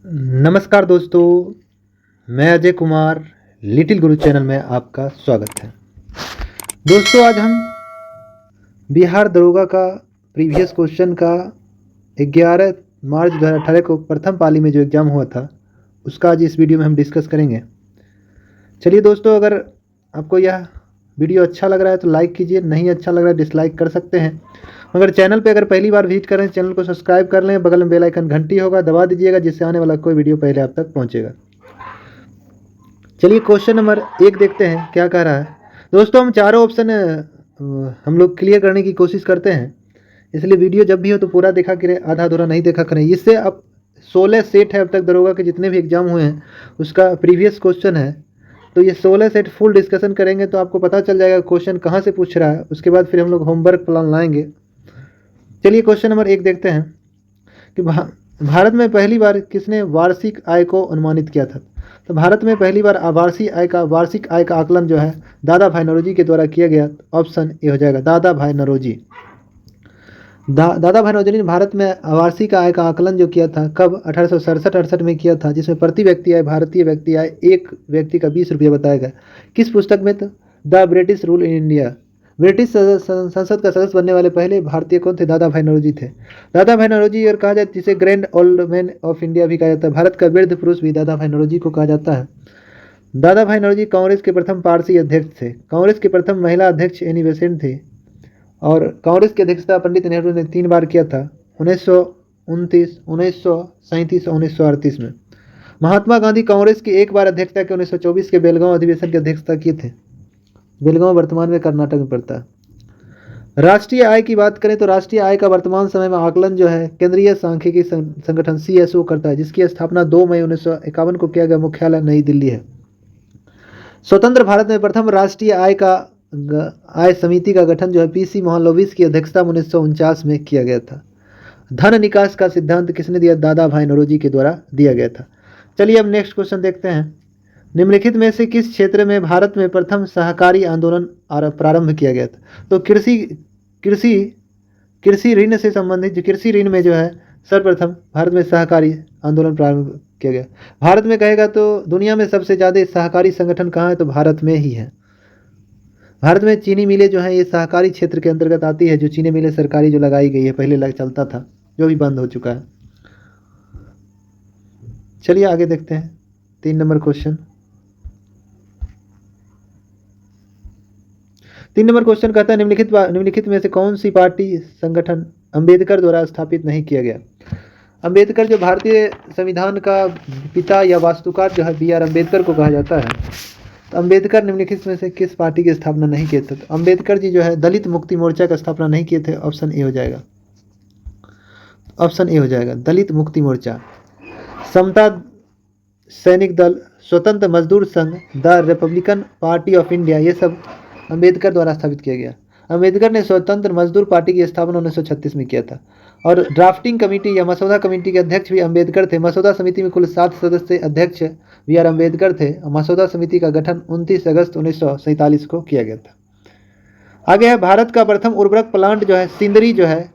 नमस्कार दोस्तों, मैं अजय कुमार लिटिल गुरु चैनल में आपका स्वागत है। दोस्तों, आज हम बिहार दरोगा का प्रीवियस क्वेश्चन का 11 मार्च 2018 को प्रथम पाली में जो एग्ज़ाम हुआ था उसका आज इस वीडियो में हम डिस्कस करेंगे। चलिए दोस्तों, अगर आपको यह वीडियो अच्छा लग रहा है तो लाइक कीजिए, नहीं अच्छा लग रहा है डिसलाइक कर सकते हैं। अगर चैनल पे अगर पहली बार विजिट करें चैनल को सब्सक्राइब कर लें, बगल में बेल आइकन घंटी होगा दबा दीजिएगा, जिससे आने वाला कोई वीडियो पहले आप तक पहुंचेगा। चलिए क्वेश्चन नंबर 1 देखते हैं क्या कह रहा है। दोस्तों, हम चारों ऑप्शन हम लोग क्लियर करने की कोशिश करते हैं, इसलिए वीडियो जब भी हो तो पूरा देखा करें, आधा अधूरा नहीं देखा करें। इससे अब 16 सेट है अब तक दरोगा के जितने भी एग्जाम हुए हैं उसका प्रीवियस क्वेश्चन है, तो ये 16 सेट फुल डिस्कशन करेंगे तो आपको पता चल जाएगा क्वेश्चन कहाँ से पूछ रहा है। उसके बाद फिर हम लोग होमवर्क प्लान लाएंगे। चलिए क्वेश्चन नंबर 1 देखते हैं कि भारत में पहली बार किसने वार्षिक आय को अनुमानित किया था। तो भारत में पहली बार वार्षिक आय का आकलन जो है दादा भाई नौरोजी के द्वारा किया गया। ऑप्शन ए हो जाएगा दादा भाई नौरोजी। दादा भाई नौरोजी ने भारत में वार्षिक आय का आकलन जो किया था कब 1867-68 में किया था, जिसमें प्रति व्यक्ति आय, भारतीय व्यक्ति आय, एक व्यक्ति का 20 रुपये बताया गया। किस पुस्तक में? तो the British rule in India. British संसद का सदस्य बनने वाले पहले भारतीय कौन थे? दादा भाई नौरोजी थे। दादा भाई नौरोजी और कहा जाए जिसे grand old man of India भी कहा जाता है, भारत का वृद्ध पुरुष भी दादा भाई नौरोजी को कहा जाता है। दादा भाई नौरोजी कांग्रेस के प्रथम पारसी अध्यक्ष थे। कांग्रेस की प्रथम महिला अध्यक्ष एनी बेसेंट थी और कांग्रेस की अध्यक्षता पंडित नेहरू ने 3 बार किया था, 1929, 1937 और 1938 में। महात्मा गांधी कांग्रेस की एक बार अध्यक्षता के 1924 के बेलगांव अधिवेशन की अध्यक्षता किए थे। बेलगांव वर्तमान में कर्नाटक में पड़ता है। राष्ट्रीय आय की बात करें तो राष्ट्रीय आय का वर्तमान समय में आकलन जो है केंद्रीय सांख्यिकी संगठन CSO करता है, जिसकी स्थापना 2 मई 1951 को किया गया। मुख्यालय नई दिल्ली है। स्वतंत्र भारत में प्रथम राष्ट्रीय आय समिति का गठन जो है PC मोहन लोविस की अध्यक्षता में 1949 में किया गया था। धन निकास का सिद्धांत किसने दिया? दादा भाई नौरोजी के द्वारा दिया गया था। चलिए अब नेक्स्ट क्वेश्चन देखते हैं। निम्नलिखित में से किस क्षेत्र में भारत में प्रथम सहकारी आंदोलन प्रारंभ किया गया था? तो कृषि ऋण से संबंधित कृषि ऋण में जो है सर्वप्रथम भारत में सहकारी आंदोलन प्रारंभ किया गया। भारत में कहेगा तो दुनिया में सबसे ज़्यादा सहकारी संगठन कहाँ है? तो भारत में ही है। भारत में चीनी मिलें जो है ये सहकारी क्षेत्र के अंतर्गत आती है। जो चीनी मिलें सरकारी जो लगाई गई है, पहले चलता था, जो भी बंद हो चुका है। चलिए आगे देखते हैं 3 नंबर क्वेश्चन। 3 नंबर क्वेश्चन कहता है निम्नलिखित में से कौन सी पार्टी संगठन अंबेडकर द्वारा स्थापित नहीं किया गया? अंबेडकर जो भारतीय संविधान का पिता या वास्तुकार जो है BR अम्बेडकर को कहा जाता है। तो अंबेडकर निम्नलिखित में से किस पार्टी की स्थापना नहीं किए थे? तो अंबेडकर जी जो है दलित मुक्ति मोर्चा का स्थापना नहीं किए थे। ऑप्शन ए हो जाएगा। ऑप्शन ए हो जाएगा दलित मुक्ति मोर्चा। समता सैनिक दल, स्वतंत्र मजदूर संघ, the Republican party of India, ये सब अंबेडकर द्वारा स्थापित किया गया। अंबेडकर ने स्वतंत्र मजदूर पार्टी की स्थापना 1936 में किया था। और ड्राफ्टिंग कमेटी या मसौदा कमेटी के अध्यक्ष भी अंबेडकर थे। मसौदा समिति में कुल 7 सदस्य अध्यक्ष BR अम्बेडकर थे। मसौदा समिति का गठन 29 अगस्त 1947 को किया गया था। आगे है भारत का प्रथम उर्वरक प्लांट जो है सिंदरी जो है,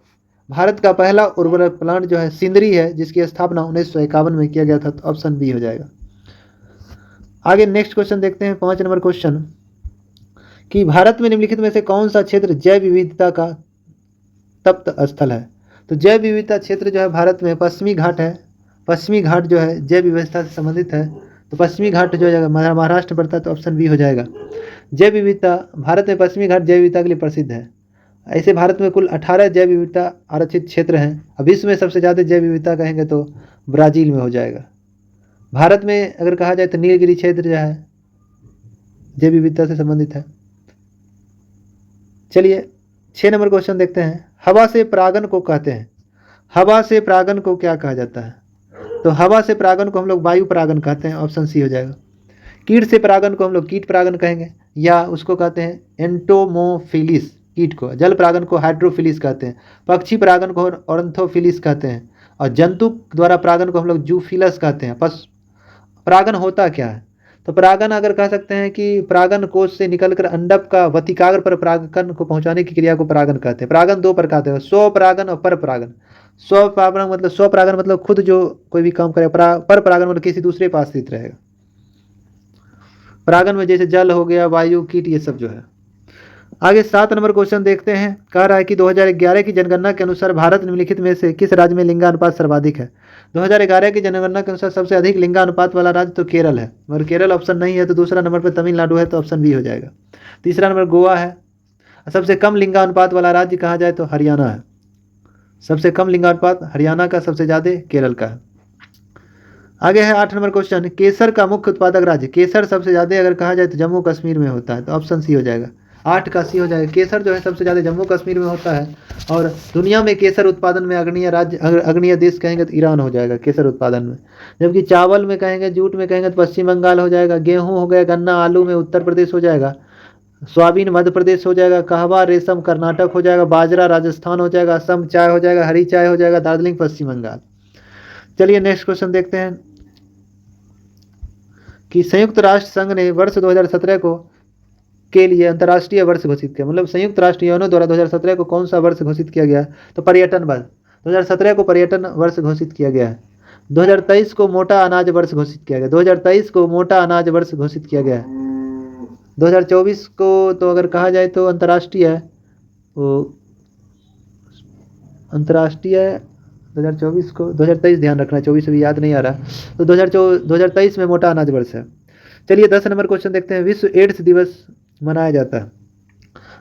भारत का पहला उर्वरक प्लांट जो है सिंदरी है, जिसकी स्थापना 1951 में किया गया था। तो ऑप्शन बी हो जाएगा। आगे नेक्स्ट क्वेश्चन देखते हैं 5 नंबर क्वेश्चन कि भारत में निम्नलिखित में से कौन सा क्षेत्र जैव विविधता का तप्त स्थल है? तो जैव विविधता क्षेत्र जो है भारत में पश्चिमी घाट है। पश्चिमी घाट जो है जैव विविधता से संबंधित है। तो पश्चिमी घाट जो है महाराष्ट्र पड़ता है। तो ऑप्शन बी हो जाएगा। जैव विविधता भारत में पश्चिमी घाट जैव विविधता के लिए प्रसिद्ध है। ऐसे भारत में कुल 18 जैव विविधता आरक्षित क्षेत्र हैं। अब विश्व में सबसे ज़्यादा जैव विविधता कहेंगे तो ब्राज़ील में हो जाएगा। भारत में अगर कहा जाए तो नीलगिरी क्षेत्र जो है जैव विविधता से संबंधित है। चलिए 6 नंबर क्वेश्चन देखते हैं। हवा से परागन को कहते हैं। हवा से परागन को क्या कहा जाता है? तो हवा से परागन को हम लोग वायु परागन कहते हैं। ऑप्शन सी हो जाएगा। कीट से परागन को हम लोग कीट परागन कहेंगे, या उसको कहते हैं एंटोमोफिलिस कीट को। जल परागन को हाइड्रोफिलिस कहते हैं। पक्षी परागन को ऑर्थोफिलिस कहते हैं। और जंतु द्वारा परागन को हम लोग जूफिलस कहते हैं। परागन होता क्या है? तो परागन अगर कह सकते हैं कि परागन कोश से निकलकर अंडक का वतिकाग्र पर परागकण को पहुंचाने की क्रिया को परागन कहते हैं। परागन दो प्रकार के हैं, स्वपरागन और परपरागन। स्वपरागन मतलब खुद जो कोई भी काम करे, पर परागन मतलब किसी दूसरे पास स्थित रहेगा। परागन में जैसे जल हो गया, वायु, कीट, ये सब जो है। आगे 7 नंबर क्वेश्चन देखते हैं। कह रहा है कि 2011 की जनगणना के अनुसार भारत निम्नलिखित में से किस राज्य में लिंगानुपात सर्वाधिक है। 2011 की जनगणना के अनुसार सबसे अधिक लिंगानुपात वाला राज्य तो केरल है, मगर केरल ऑप्शन नहीं है, तो दूसरा नंबर पर तमिलनाडु है, तो ऑप्शन बी हो जाएगा। तीसरा नंबर गोवा है। सबसे कम लिंगानुपात वाला राज्य कहा जाए तो हरियाणा है। सबसे कम लिंगानुपात हरियाणा का, सबसे ज़्यादा केरल का है। आगे है 8 नंबर क्वेश्चन, केसर का मुख्य उत्पादक राज्य। केसर सबसे ज़्यादा अगर कहा जाए तो जम्मू कश्मीर में होता है, तो ऑप्शन सी हो जाएगा। 8 का सी हो जाएगा। केसर जो है सबसे ज़्यादा जम्मू कश्मीर में होता है, और दुनिया में केसर उत्पादन में अग्रणीय राज्य, अग्रणीय देश कहेंगे तो ईरान हो जाएगा केसर उत्पादन में। जबकि चावल में कहेंगे, जूट में कहेंगे तो पश्चिम बंगाल हो जाएगा। गेहूँ हो गया, गन्ना, आलू में उत्तर प्रदेश हो जाएगा। सोयाबीन मध्य प्रदेश हो जाएगा। कहवा, रेशम कर्नाटक हो जाएगा। बाजरा राजस्थान हो जाएगा। असम चाय हो जाएगा। हरी चाय हो जाएगा। दार्जिलिंग पश्चिम बंगाल। चलिए नेक्स्ट क्वेश्चन देखते हैं कि संयुक्त राष्ट्र संघ ने वर्ष 2017 को के लिए अंतर्राष्ट्रीय वर्ष घोषित किया। मतलब संयुक्त राष्ट्र यूएनओ द्वारा 2017 को कौन सा वर्ष घोषित किया गया? तो पर्यटन वर्ष। 2017 को पर्यटन वर्ष घोषित किया गया है। 2023 को मोटा अनाज वर्ष घोषित किया गया। 2023 को मोटा अनाज वर्ष घोषित किया गया है। 2024 को तो अगर कहा जाए तो अंतर्राष्ट्रीय है, वो अंतर्राष्ट्रीय 2024 को, 2023 ध्यान रखना, 24 अभी याद नहीं आ रहा, तो 2023 में मोटा अनाज वर्ष है। चलिए 10 नंबर क्वेश्चन देखते हैं। विश्व एड्स दिवस मनाया जाता है।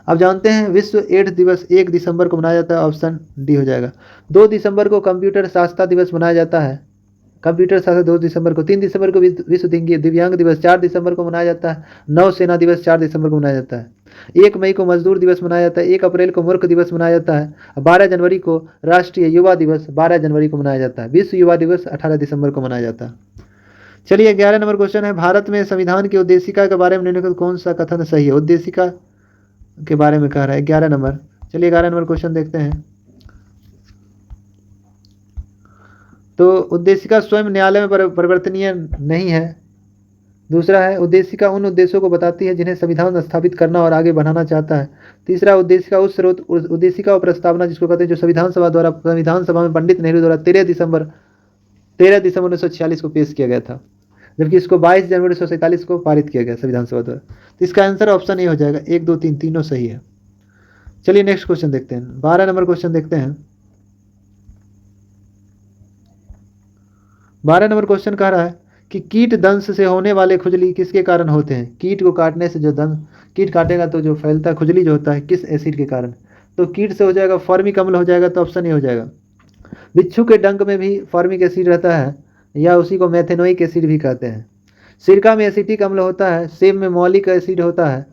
अब जानते हैं विश्व एड्स दिवस 1 दिसंबर को मनाया जाता है, ऑप्शन डी हो जाएगा। 2 दिसंबर को कंप्यूटर साक्षरता दिवस मनाया जाता है। कंप्यूटर साक्षरता 2 दिसंबर को। 3 दिसंबर को विश्व दिव्यांग दिवस 4 दिसंबर को मनाया जाता है। नौसेना दिवस 4 दिसंबर को मनाया जाता है। 1 मई को मजदूर दिवस मनाया जाता है। 1 अप्रैल को मूर्ख दिवस मनाया जाता है। 12 जनवरी को राष्ट्रीय युवा दिवस 12 जनवरी को मनाया जाता है। विश्व युवा दिवस 18 दिसंबर को मनाया जाता है। चलिए 11 नंबर क्वेश्चन है, भारत में संविधान की उद्देशिका के बारे में निम्नलिखित कौन सा कथन सही है? उद्देशिका के बारे में कह रहा है 11 नंबर। चलिए 11 नंबर क्वेश्चन देखते हैं। तो उद्देशिका स्वयं न्यायालय में परिवर्तनीय नहीं है। दूसरा है उद्देशिका उन उद्देश्यों को बताती है जिन्हें संविधान स्थापित करना और आगे बढ़ाना चाहता है। तीसरा उद्देशिका उस स्रोत उद्देशिका और प्रस्तावना जिसको कहते हैं जो संविधान सभा में पंडित नेहरू द्वारा 13 दिसंबर 1946 को पेश किया गया था, जबकि इसको 22 जनवरी 1947 को पारित किया गया संविधान सभा द्वारा। तो इसका आंसर ऑप्शन ए हो जाएगा। 1, 2, 3 तीनों सही है। चलिए नेक्स्ट क्वेश्चन देखते हैं। 12 नंबर क्वेश्चन देखते हैं। 12 नंबर क्वेश्चन कह रहा है कि कीट दंश से होने वाले खुजली किसके कारण होते हैं? कीट को काटने से जो कीट काटेगा तो जो फैलता खुजली जो होता है किस एसिड के कारण? तो कीट से हो जाएगा फॉर्मिक अम्ल हो जाएगा, तो ऑप्शन ए हो जाएगा। बिच्छू के डंक में भी फॉर्मिक एसिड रहता है, या उसी को मेथेनोइक एसिड भी कहते हैं। सिरका में एसिटिक अम्ल होता है। सेब में मौलिक एसिड होता है,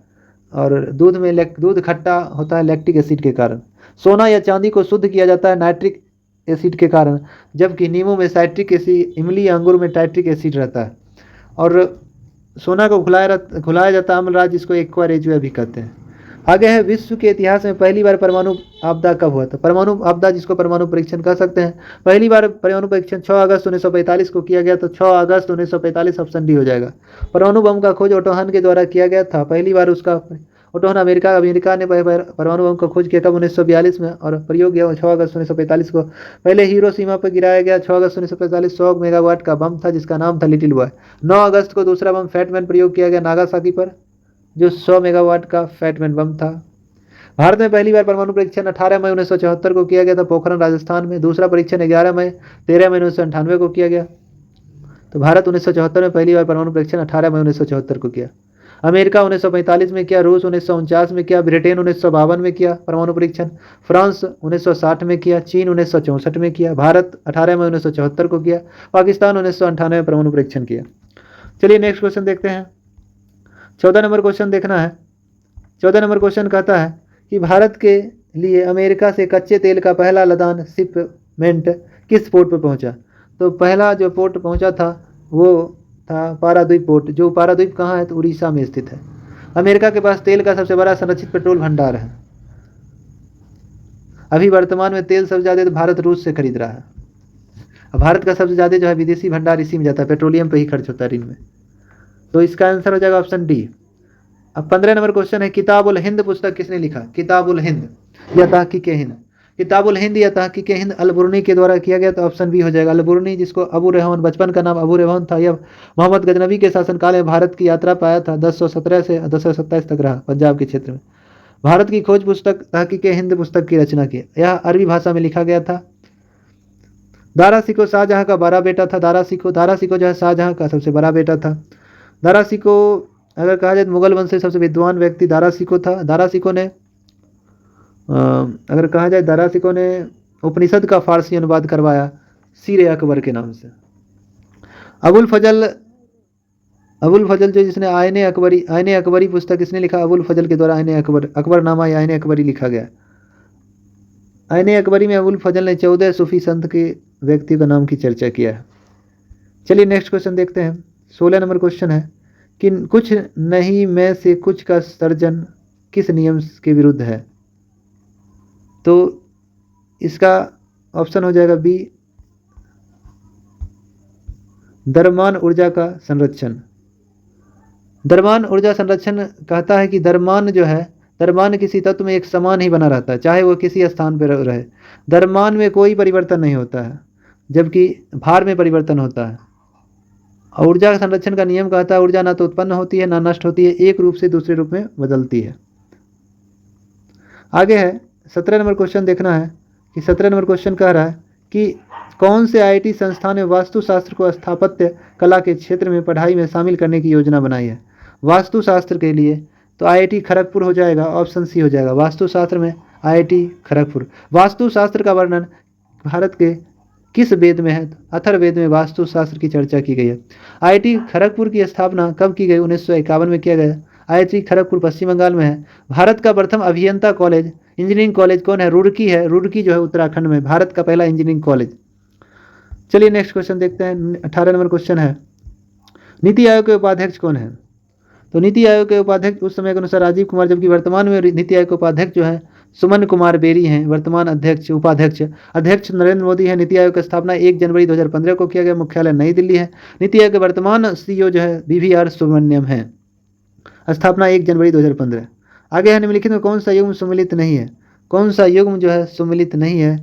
और दूध खट्टा होता है लैक्टिक एसिड के कारण। सोना या चांदी को शुद्ध किया जाता है नाइट्रिक एसिड के कारण, जबकि नींबू में साइट्रिक एसिड, इमली या अंगूर में टाइट्रिक एसिड रहता है। और सोना को घुलाया जाता अम्ल राज, जिसको एक्वा रेजुआ भी कहते हैं। आगे है विश्व के इतिहास में पहली बार परमाणु आपदा कब हुआ था? परमाणु आपदा जिसको परमाणु परीक्षण कह सकते हैं। पहली बार परमाणु परीक्षण 6 अगस्त 1945 को किया गया, तो 6 अगस्त 1945 ऑप्शन डी हो जाएगा। परमाणु बम का खोज ओटो हन के द्वारा किया गया था। पहली बार उसका ओटो हन अमेरिका ने परमाणु बम का खोज किया कब? 1942 में, और प्रयोग किया 6 अगस्त 1945 को। पहले हिरोशिमा पर गिराया गया 6 अगस्त 1945 100 मेगावाट का बम था, जिसका नाम था लिटिल बॉय। 9 अगस्त को दूसरा बम फैटमैन प्रयोग किया गया नागासाकी पर, जो 100 मेगावाट का फैटमैन बम था। भारत में पहली बार परमाणु परीक्षण 18 मई 1974 को किया गया था पोखरण राजस्थान में। दूसरा परीक्षण 13 मई 1998 को किया गया। तो भारत 1974 में पहली बार परमाणु परीक्षण 18 मई 1974 को किया। अमेरिका 1945 में किया। रूस 1949 में किया। ब्रिटेन 1952 में किया परमाणु परीक्षण। फ्रांस 1960 में किया। चीन 1964 में किया। भारत 18 मई 1974 को किया। पाकिस्तान 1998 में परमाणु परीक्षण किया। चलिए नेक्स्ट क्वेश्चन देखते हैं। 14 नंबर क्वेश्चन देखना है। 14 नंबर क्वेश्चन कहता है कि भारत के लिए अमेरिका से कच्चे तेल का पहला लदान शिपमेंट किस पोर्ट पर पहुंचा? तो पहला जो पोर्ट पहुंचा था वो था पारादीप पोर्ट, जो पारादीप कहाँ है? तो उड़ीसा में स्थित है। अमेरिका के पास तेल का सबसे बड़ा संरक्षित पेट्रोल भंडार है। अभी वर्तमान में तेल सबसे ज़्यादा तो भारत रूस से खरीद रहा है। भारत का सबसे ज़्यादा जो है विदेशी भंडार इसी में जाता है, पेट्रोलियम पे ही खर्च होता है ऋण में। तो इसका आंसर हो जाएगा ऑप्शन डी। अब 15 नंबर क्वेश्चन है, किताबुल हिंद पुस्तक किसने लिखा? किताबुल हिंद या तहकीक हिंद। किताबुल हिंद या तहकीक हिंद अल-बुरनी के द्वारा किया गया, तो ऑप्शन बी हो जाएगा। अल-बुरनी, जिसको अबू रेहान, बचपन का नाम अबू रेहान था, यह मोहम्मद गजनवी के शासनकाल में भारत की यात्रा पाया था। 1017 से 1027 तक रहा पंजाब के क्षेत्र में। भारत की खोज पुस्तक तहकीक हिंद पुस्तक की रचना की, यह अरबी भाषा में लिखा गया था। दारा शिकोह शाहजहां का बड़ा बेटा था। दारा शिकोह जो है शाहजहां का सबसे बड़ा बेटा था। दारा शिकोह अगर कहा जाए तो मुगल वंश से सबसे विद्वान व्यक्ति दारा शिकोह था। दारा शिकोह ने अगर कहा जाए दारा शिकोह ने उपनिषद का फारसी अनुवाद करवाया सीर अकबर के नाम से। अबुल फजल जो जिसने आयने अकबरी पुस्तक किसने लिखा? अबुल फजल के द्वारा आयने अकबरनामा या आयने अकबरी लिखा गया। आयने अकबरी में अबुल फजल ने 14 सूफी संत के व्यक्ति का नाम की चर्चा किया है। चलिए नेक्स्ट क्वेश्चन देखते हैं। 16 नंबर क्वेश्चन है कि कुछ नहीं में से कुछ का सर्जन किस नियम के विरुद्ध है? तो इसका ऑप्शन हो जाएगा बी, द्रव्यमान ऊर्जा का संरक्षण। द्रव्यमान ऊर्जा संरक्षण कहता है कि द्रव्यमान किसी तत्व में एक समान ही बना रहता है, चाहे वो किसी स्थान पर रहे। द्रव्यमान में कोई परिवर्तन नहीं होता है, जबकि भार में परिवर्तन होता है। और ऊर्जा संरक्षण का नियम कहता है ऊर्जा ना तो उत्पन्न होती है ना नष्ट होती है, एक रूप से दूसरे रूप में बदलती है। आगे है 17 नंबर क्वेश्चन देखना है कि 17 नंबर क्वेश्चन कह रहा है कि कौन से आईआईटी संस्थान ने वास्तुशास्त्र को स्थापत्य कला के क्षेत्र में पढ़ाई में शामिल करने की योजना बनाई है? वास्तुशास्त्र के लिए तो आईआईटी खड़गपुर हो जाएगा, ऑप्शन सी हो जाएगा। वास्तुशास्त्र में आईआईटी खड़गपुर। वास्तुशास्त्र का वर्णन भारत के किस वेद में है? अथर्ववेद में वास्तुशास्त्र की चर्चा की गई है। आईआईटी खड़गपुर की स्थापना कब की गई? 1951 में किया गया। आईआईटी खड़गपुर पश्चिम बंगाल में है। भारत का प्रथम अभियंता कॉलेज, इंजीनियरिंग कॉलेज कौन है? रुड़की है। रुड़की जो है उत्तराखंड में, भारत का पहला इंजीनियरिंग कॉलेज। चलिए नेक्स्ट क्वेश्चन देखते हैं। 18 नंबर क्वेश्चन है, नीति आयोग के उपाध्यक्ष कौन है? तो नीति आयोग के उपाध्यक्ष उस समय के अनुसार राजीव कुमार, जबकि वर्तमान में नीति आयोग के उपाध्यक्ष जो है सुमन कुमार बेरी हैं। वर्तमान अध्यक्ष नरेंद्र मोदी है। नीति आयोग की स्थापना 1 जनवरी 2015 को किया गया। मुख्यालय नई दिल्ली है। नीति आयोग के वर्तमान सीईओ जो है BVR सुब्रमण्यम है। स्थापना 1 जनवरी 2015। आगे है निम्नलिखित में कौन सा युग्म सम्मिलित नहीं है? कौन सा युग्म जो है सम्मिलित नहीं है?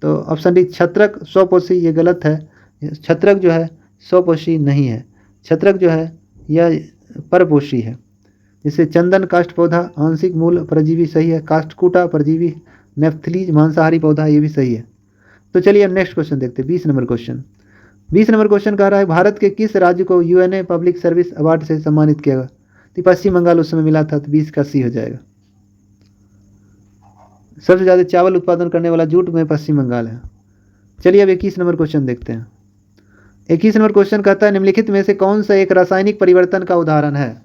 तो ऑप्शन डी, छत्रक स्वपोषी। ये गलत है। छत्रक जो है स्वपोषी नहीं है। छत्रक जो है यह परपोषी है। जैसे चंदन काष्ठ पौधा आंशिक मूल परजीवी सही है। काष्ठकूटा परजीवी। नेफ्थलीज मांसाहारी पौधा, ये भी सही है। तो चलिए अब नेक्स्ट क्वेश्चन देखते हैं। 20 नंबर क्वेश्चन। 20 नंबर क्वेश्चन कह रहा है भारत के किस राज्य को यूएनए पब्लिक सर्विस अवार्ड से सम्मानित किया गया? तो पश्चिम बंगाल उस समय मिला था, तो 20 का सी हो जाएगा। सबसे ज़्यादा चावल उत्पादन करने वाला जूट में पश्चिम बंगाल है। चलिए अब 21 नंबर क्वेश्चन देखते हैं। 21 नंबर क्वेश्चन कहता है निम्नलिखित में से कौन सा एक रासायनिक परिवर्तन का उदाहरण है?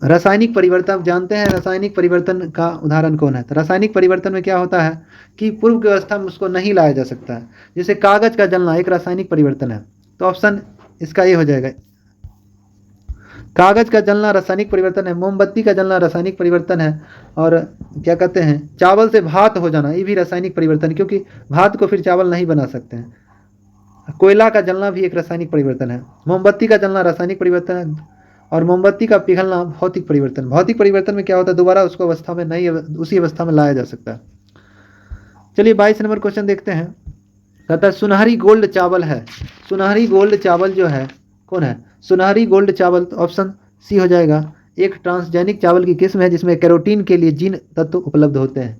रासायनिक परिवर्तन आप जानते हैं, रासायनिक परिवर्तन का उदाहरण कौन है? तो रासायनिक परिवर्तन में क्या होता है कि पूर्व की अवस्था में उसको नहीं लाया जा सकता है। जैसे कागज का जलना एक रासायनिक परिवर्तन है, तो ऑप्शन इसका ये हो जाएगा। कागज का जलना रासायनिक परिवर्तन है। मोमबत्ती का जलना रासायनिक परिवर्तन है। और क्या कहते हैं, चावल से भात हो जाना, ये भी रासायनिक परिवर्तन, क्योंकि भात को फिर चावल नहीं बना सकते हैं। कोयला का जलना भी एक रासायनिक परिवर्तन है। मोमबत्ती का जलना रासायनिक परिवर्तन है। और मोमबत्ती का पिघलना भौतिक परिवर्तन। भौतिक परिवर्तन में क्या होता है, दोबारा उसको अवस्था में नहीं, उसी अवस्था में लाया जा सकता है। चलिए 22 नंबर क्वेश्चन देखते हैं। कहता है सुनहरी गोल्ड चावल है। सुनहरी गोल्ड चावल जो है कौन है? सुनहरी गोल्ड चावल, तो ऑप्शन सी हो जाएगा। एक ट्रांसजेनिक चावल की किस्म है जिसमें कैरोटीन के लिए जीन तत्व उपलब्ध होते हैं।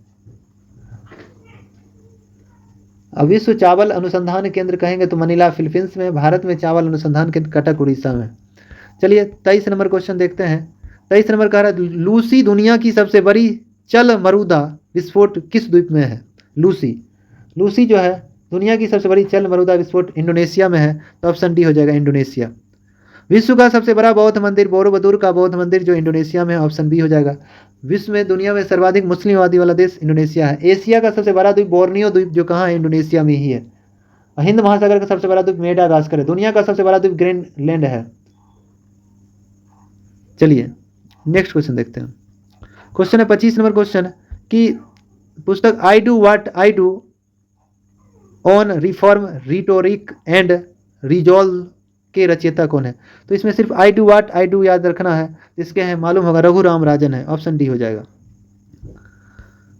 अब विश्व चावल अनुसंधान केंद्र कहेंगे तो मनीला फिलीपींस में। भारत में चावल अनुसंधान केंद्र कटक उड़ीसा में। चलिए 23 नंबर क्वेश्चन देखते हैं। 23 नंबर कह रहा है लूसी दुनिया की सबसे बड़ी चल मरुदा विस्फोट किस द्वीप में है? लूसी जो है दुनिया की सबसे बड़ी चल मरुदा विस्फोट इंडोनेशिया में है, तो ऑप्शन डी हो जाएगा इंडोनेशिया। विश्व का सबसे बड़ा बौद्ध मंदिर बोरोबुदुर का बौद्ध मंदिर जो इंडोनेशिया में है, ऑप्शन बी हो जाएगा। विश्व में दुनिया में सर्वाधिक मुस्लिमवादी वाला देश इंडोनेशिया है। एशिया का सबसे बड़ा द्वीप बोर्नियो द्वीप जो कहाँ है? इंडोनेशिया में ही है। हिंद महासागर का सबसे बड़ा द्वीप मेडागास्कर है। दुनिया का सबसे बड़ा द्वीप ग्रीनलैंड है। चलिए नेक्स्ट क्वेश्चन देखते हैं। क्वेश्चन है 25 नंबर क्वेश्चन कि पुस्तक I do what I do on reform rhetoric and resolve के रचयिता कौन है? तो इसमें सिर्फ I do watt I do याद रखना है, इसके हैं मालूम होगा, रघुराम राजन है, ऑप्शन डी हो जाएगा।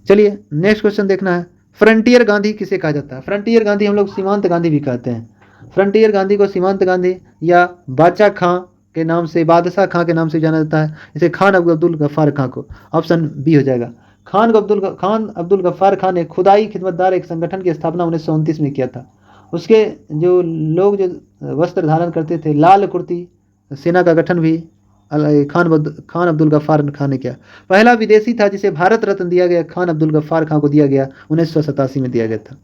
चलिए नेक्स्ट क्वेश्चन देखना है, फ्रंटियर गांधी किसे कहा जाता है? फ्रंटियर गांधी हम लोग सीमांत गांधी भी कहते हैं। फ्रंटियर गांधी को सीमांत गांधी या बादशाह खां के नाम से, बादशाह खां के नाम से जाना जाता है, इसे खान अब्दुल गफ्फार खां को, ऑप्शन बी हो जाएगा। खान अब्दुल गफ्फार खां ने खुदाई खिदमतदार एक संगठन की स्थापना 1929 में किया था। उसके जो लोग जो वस्त्र धारण करते थे, लाल कुर्ती सेना का गठन भी खान अब्दुल गफ्फार खान ने किया। पहला विदेशी था जिसे भारत रत्न दिया गया, खान अब्दुल गफ्फार खान को दिया गया, 1987 में दिया गया था।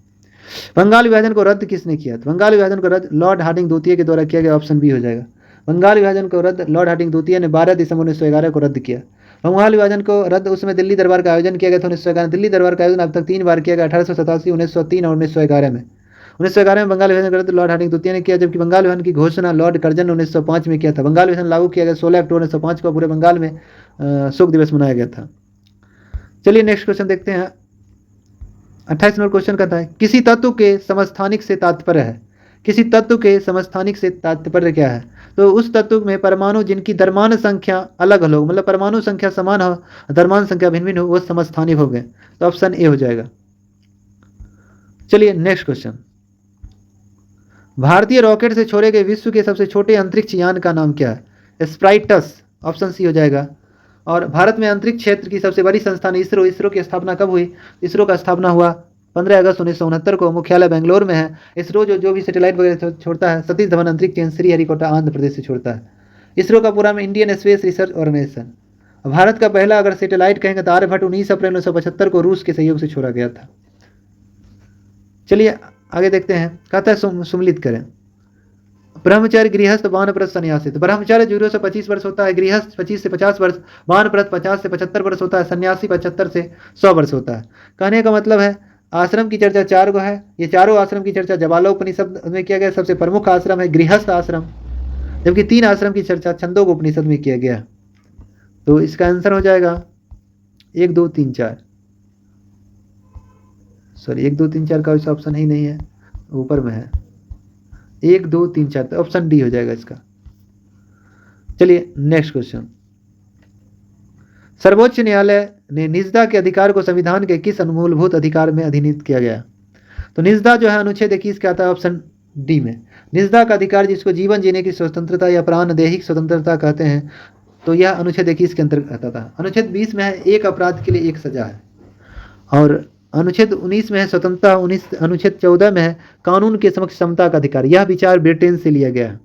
बंगाल विभाजन को रद्द किसने किया? तो बंगाल विभाजन को रद्द लॉर्ड हार्डिंग द्वितीय के द्वारा किया गया, ऑप्शन बी हो जाएगा। बंगाल विभाजन को रद्द लॉर्ड हार्डिंग द्वितीय ने 12 दिसंबर 1911 को रद्द किया। बंगाल विभाजन को रद्द उस समय दिल्ली दरबार का आयोजन किया गया था 1911। दिल्ली दरबार का आयोजन अब तक 3 बार किया गया, 1887, 1903 और 1911 में। 1911 में बंगाल विभाजन का रद्द लॉर्ड हार्डिंग द्वितीय ने किया, जबकि बंगाल विभाजन की घोषणा लॉर्ड कर्जन ने 1905 में किया था। बंगाल विभाजन लागू किया गया 16 अक्टूबर 1905 को, पूरे बंगाल में शोक दिवस मनाया गया था। चलिए नेक्स्ट क्वेश्चन देखते हैं। 28 नंबर क्वेश्चन कहता है, किसी तत्व के समस्थानिक से तात्पर्य है? किसी तत्व के समस्थानिक से तात्पर्य क्या है? तो उस तत्व में परमाणु जिनकी द्रव्यमान संख्या अलग अलग हो, मतलब परमाणु संख्या समान हो, द्रव्यमान संख्या भिन्न भिन्न हो, वो समस्थानिक हो गए। तो ऑप्शन ए हो जाएगा। चलिए नेक्स्ट क्वेश्चन, भारतीय रॉकेट से छोड़े गए विश्व के सबसे छोटे अंतरिक्ष यान का नाम क्या है? स्प्राइटस, ऑप्शन सी हो जाएगा। और भारत में अंतरिक्ष क्षेत्र की सबसे बड़ी संस्थान इसरो, इसरो की स्थापना कब हुई? इसरो का स्थापना हुआ 15 अगस्त 1969 को, मुख्यालय बेंगलोर में है। इसरो जो भी सैटेलाइट वगैरह छोड़ता है, सतीश धवन अंतरिक्ष यान श्रीहरिकोटा आंध्र प्रदेश से छोड़ता है। इसरो का पूरा में Indian Space Research Organisation. Bharat का पहला अगर सैटेलाइट कहेंगे तो आर्यभट्ट 19 अप्रैल 1975 को रूस के सहयोग से छोड़ा गया था। चलिए आगे देखते हैं, कहता है सुमिलित करें। ब्रह्मचर्य, गृहस्थ, वानप्रस्थ, सन्यासी। तो ब्रह्मचर्य 0 से 25 वर्ष होता है, गृहस्थ 25 से 50 वर्ष, वानप्रस्थ 50 से 75 वर्ष होता है, सन्यासी 75 से 100 वर्ष होता है। कहने का मतलब है आश्रम की चर्चा 4 गो है। ये चारों आश्रम की चर्चा जवालोपनिषद में किया गया। सबसे प्रमुख आश्रम है गृहस्थ आश्रम, जबकि 3 आश्रम की चर्चा छंदोगोपनिषद में किया गया। तो इसका आंसर हो जाएगा 1 2 3 4, सॉरी 1 2 3 4 का वैसा ऑप्शन ही नहीं है, ऊपर में है 1 2 3 4, तो ऑप्शन डी हो जाएगा इसका। चलिए नेक्स्ट क्वेश्चन, सर्वोच्च न्यायालय ने निजता के अधिकार को संविधान के किस मूलभूत अधिकार में अधिनित किया गया? तो निजता जो है अनुच्छेद 21 के आता है, ऑप्शन डी में। निजता का अधिकार जिसको जीवन जीने की स्वतंत्रता या प्राणदैहिक स्वतंत्रता कहते हैं, तो यह अनुच्छेद 21 के अंतर्गत आता था। अनुच्छेद 20 में है एक अपराध के लिए एक सजा है, और अनुच्छेद 19 में है स्वतंत्रता, अनुच्छेद 14 में है कानून के समक्ष समता का अधिकार। यह विचार ब्रिटेन से लिया गया है।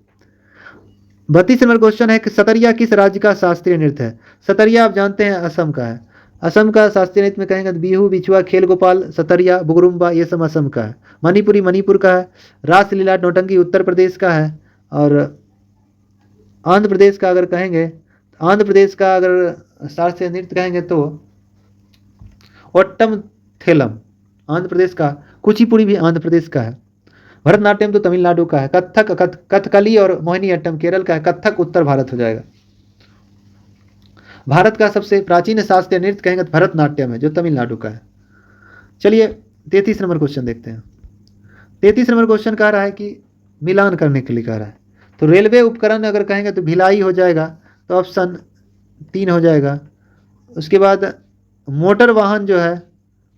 32 नंबर क्वेश्चन है कि सतरिया किस राज्य का शास्त्रीय नृत्य है? सतरिया आप जानते हैं असम का है। असम का शास्त्रीय नृत्य में कहेंगे तो बिहू, बिछुआ, खेल गोपाल, सतरिया, बुगरुम्बा, ये सब असम का है। मणिपुरी मणिपुर का है। रासलीला नौटंकी उत्तर प्रदेश का है। और आंध्र प्रदेश का अगर कहेंगे, आंध्र प्रदेश का अगर शास्त्रीय नृत्य कहेंगे तो ओट्टम थेलम आंध्र प्रदेश का, कुचिपुड़ी भी आंध्र प्रदेश का है। भरतनाट्यम तो तमिलनाडु का है। कथकली और मोहिनीअट्टम केरल का है। कथक उत्तर भारत हो जाएगा। भारत का सबसे प्राचीन शास्त्रीय नृत्य कहेंगे तो भरतनाट्यम है, जो तमिलनाडु का है। चलिए 33 नंबर क्वेश्चन देखते हैं। 33 नंबर क्वेश्चन कह रहा है कि मिलान करने के लिए कह रहा है। तो रेलवे उपकरण अगर कहेंगे तो भिलाई हो जाएगा, तो ऑप्शन 3 हो जाएगा। उसके बाद मोटर वाहन जो है,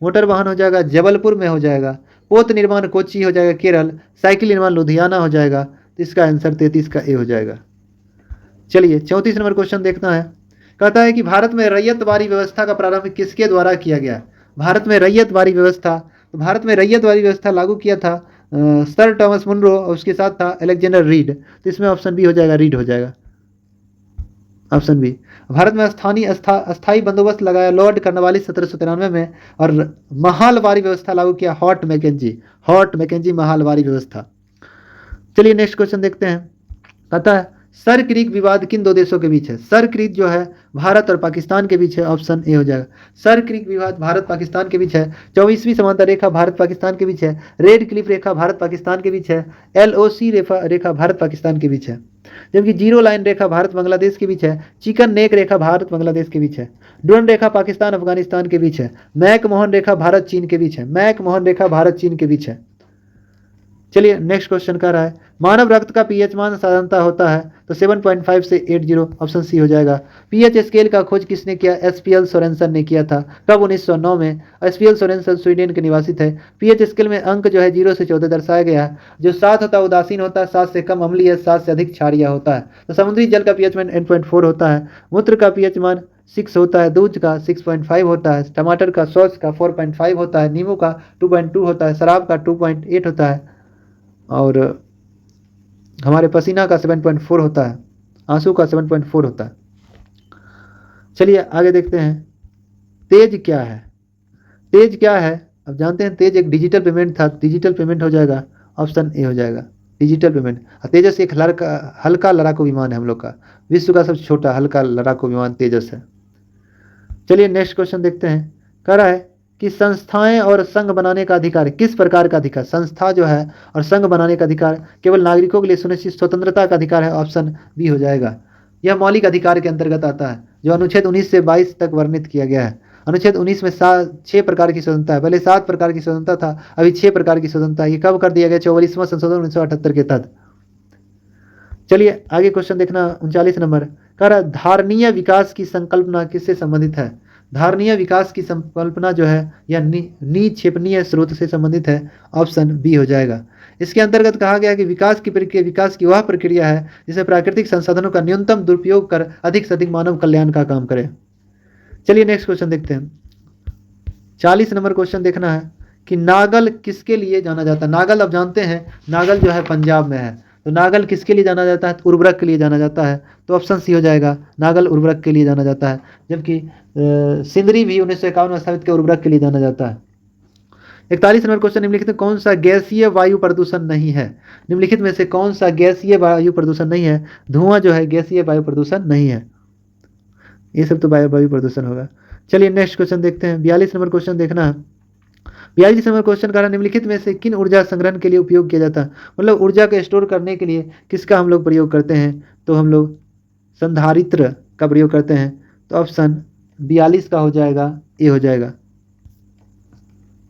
मोटर वाहन हो जाएगा जबलपुर में हो जाएगा। पोत निर्माण कोच्चि हो जाएगा केरल। साइकिल निर्माण लुधियाना हो जाएगा। तो इसका आंसर 33 का ए हो जाएगा। चलिए 34 नंबर क्वेश्चन देखना है। कहता है कि भारत में रैयतवारी व्यवस्था का प्रारंभ किसके द्वारा किया गया? भारत में रैयतवारी व्यवस्था, तो भारत में रैयतवारी व्यवस्था लागू किया था सर टॉमस मुनरो, और उसके साथ था अलेक्जेंडर रीड। तो इसमें ऑप्शन बी हो जाएगा, रीड हो जाएगा, ऑप्शन बी। भारत में अस्थायी बंदोबस्त लगाया लॉर्ड कर्नवालिस 1793 में, और महालवारी व्यवस्था लागू किया हॉट मैकेंजी महालवारी व्यवस्था। चलिए नेक्स्ट क्वेश्चन देखते हैं। कहता है सर क्रीक विवाद किन 2 देशों के बीच है? सर क्रीक जो है भारत और पाकिस्तान के बीच है, ऑप्शन ए हो जाएगा। सर क्रीक विवाद भारत पाकिस्तान के बीच है। 24वीं समांतर रेखा भारत पाकिस्तान के बीच है। रेड क्लिफ रेखा भारत पाकिस्तान के बीच है। LOC रेखा भारत पाकिस्तान के बीच है। जबकि जीरो लाइन रेखा भारत बांग्लादेश के बीच है। चिकन नेक रेखा भारत बांग्लादेश के बीच है। डुरन रेखा पाकिस्तान अफगानिस्तान के बीच है। मैक मोहन रेखा भारत चीन के बीच है। मैक मोहन रेखा भारत चीन के बीच है। चलिए नेक्स्ट क्वेश्चन कर रहा है, मानव रक्त का पीएच मान साधारणतः होता है तो 7.5 से 80, ऑप्शन सी हो जाएगा। पीएच स्केल का खोज किसने किया? एसपीएल सोरेनसन ने किया था। कब? 1909 में। एसपीएल सोरेनसन स्वीडन के निवासी थे। पीएच स्केल में अंक जो है 0 से 14 दर्शाया गया है। जो 7 होता है उदासीन होता है, 7 से कम अम्लीय, 7 से अधिक क्षारीय होता है। तो समुद्री जल का पीएच मान 8.4 होता है। मूत्र का पीएच मान 6 होता है। दूध का 6.5 होता है। टमाटर का, सॉस का 4.5 होता है। नींबू का 2.2 होता है। शराब का 2.8 होता है। और हमारे पसीना का 7.4 होता है। आंसू का 7.4 होता है। चलिए आगे देखते हैं, तेज क्या है? तेज क्या है? अब जानते हैं तेज एक डिजिटल पेमेंट था। डिजिटल पेमेंट हो जाएगा, ऑप्शन ए हो जाएगा, डिजिटल पेमेंट। तेजस एक हल्का लड़ाकू विमान है हम लोग का, विश्व का सबसे छोटा हल्का लड़ाकू विमान तेजस है। चलिए नेक्स्ट क्वेश्चन देखते हैं। कह रहा है कि संस्थाएं और संघ बनाने का अधिकार किस प्रकार का अधिकार? संस्था जो है और संघ बनाने का अधिकार केवल नागरिकों के लिए सुनिश्चित स्वतंत्रता का अधिकार है, ऑप्शन बी हो जाएगा। यह मौलिक अधिकार के अंतर्गत आता है, जो अनुच्छेद 19 से 22 तक वर्णित किया गया है। अनुच्छेद 19 में 6 प्रकार की स्वतंत्रता है। पहले 7 प्रकार की स्वतंत्रता था, अभी 6 प्रकार की स्वतंत्रता है। ये कब कर दिया गया? 44वां संशोधन 1978 के तहत। चलिए आगे क्वेश्चन देखना, 39 नंबर। कह रहा है धारणीय विकास की संकल्पना किससे संबंधित है? धारणीय विकास की संकल्पना जो है यह निक्षेपणीय स्रोत से संबंधित है, ऑप्शन बी हो जाएगा। इसके अंतर्गत कहा गया कि विकास की वह प्रक्रिया है जिसे प्राकृतिक संसाधनों का न्यूनतम दुरुपयोग कर अधिक से अधिक मानव कल्याण का काम करे। चलिए नेक्स्ट क्वेश्चन देखते हैं। 40 नंबर क्वेश्चन देखना है कि नागल किसके लिए जाना जाता है? नागल आप जानते हैं, नागल जो है पंजाब में है। तो नागल किसके लिए जाना जाता है? तो उर्वरक के लिए जाना जाता है। तो ऑप्शन सी हो जाएगा, नागल उर्वरक के लिए जाना जाता है। जबकि सिंदरी भी 1951 में स्थापित के उर्वरक के लिए जाना जाता है। 41 नंबर क्वेश्चन, निम्नलिखित में कौन सा गैसीय वायु प्रदूषण नहीं है? निम्नलिखित में से कौन सा गैसीय वायु प्रदूषण नहीं है? धुआं जो है गैसीय वायु प्रदूषण नहीं है। ये सब तो वायु प्रदूषण होगा। चलिए नेक्स्ट क्वेश्चन देखते हैं। 42 नंबर क्वेश्चन देखना है। 42 नंबर क्वेश्चन का निम्नलिखित में से किन ऊर्जा संग्रहण के लिए उपयोग किया जाता है? मतलब ऊर्जा को स्टोर करने के लिए किसका हम लोग प्रयोग करते हैं? तो हम लोग संधारित्र का प्रयोग करते हैं। तो ऑप्शन 42 का हो जाएगा, ए हो जाएगा।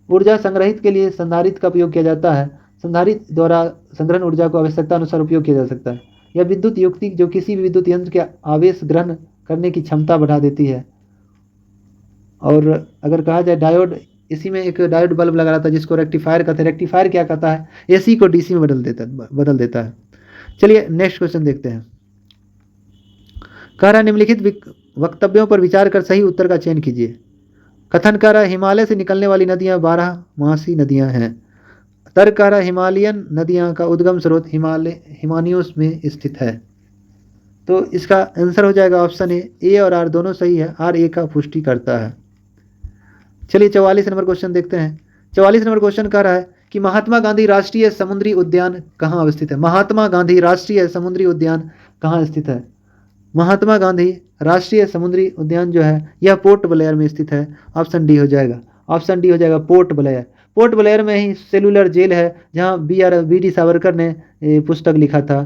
ऊर्जा संग्रहित के लिए संधारित्र का उपयोग किया जाता है। संधारित्र द्वारा संग्रहण ऊर्जा को आवश्यकता अनुसार उपयोग किया जा सकता है। यह विद्युत युक्ति जो किसी भी विद्युत यंत्र के आवेश ग्रहण करने की क्षमता बढ़ा देती है। और अगर कहा जाए डायोड, इसी में एक डायोड बल्ब लगा रहता है जिसको रेक्टिफायर कहते हैं। रेक्टिफायर क्या कहता है? एसी को डीसी में बदल देता है। चलिए नेक्स्ट क्वेश्चन देखते हैं। कह रहा है निम्नलिखित वक्तव्यों पर विचार कर सही उत्तर का चयन कीजिए। कथन कर रहा है हिमालय से निकलने वाली नदियां 12मासी नदियां हैं। तर्क कर रहा है हिमालयन नदियां का उद्गम स्रोत हिमानियों में स्थित है। तो इसका आंसर हो जाएगा ऑप्शन ए और आर दोनों सही है। आर ए का पुष्टि करता है। चलिए 44 नंबर क्वेश्चन देखते हैं। 44 नंबर क्वेश्चन कह रहा है कि महात्मा गांधी राष्ट्रीय समुद्री उद्यान कहाँ अवस्थित है? महात्मा गांधी राष्ट्रीय समुद्री उद्यान कहाँ स्थित है? महात्मा गांधी राष्ट्रीय समुद्री उद्यान जो है यह पोर्ट ब्लेयर में स्थित है। ऑप्शन डी हो जाएगा। ऑप्शन डी हो जाएगा, पोर्ट ब्लेयर। पोर्ट ब्लेयर में ही सेलुलर जेल है, जहाँ बी डी सावरकर ने पुस्तक लिखा था।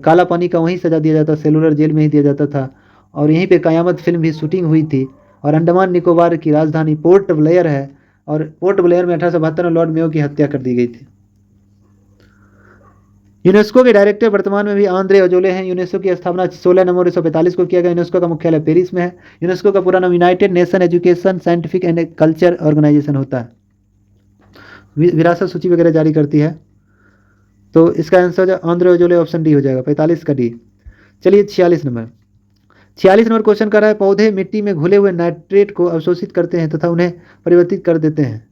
काला पानी का वहीं सजा दिया जाता, सेलुलर जेल में ही दिया जाता था। और यहीं पे कयामत फिल्म भी शूटिंग हुई थी। और अंडमान निकोबार की राजधानी पोर्ट ब्लेयर है। और पोर्ट ब्लेयर में 1872 में लॉर्ड मेयो की हत्या कर दी गई थी। यूनेस्को के डायरेक्टर वर्तमान में भी आंद्रे अजोले हैं। यूनेस्को की स्थापना 16 नवंबर 1945 को किया गया। यूनेस्को का मुख्यालय पेरिस में है। यूनेस्को का पूरा नाम United Nation Education Scientific and Culture Organisation होता है। विरासत सूची वगैरह जारी करती है। तो इसका answer Andre Azoulay, option D हो जाएगा, 45 का डी। चलिए 46 नंबर क्वेश्चन कर रहा है पौधे मिट्टी में घुले हुए नाइट्रेट को अवशोषित करते हैं तथा उन्हें परिवर्तित कर देते हैं।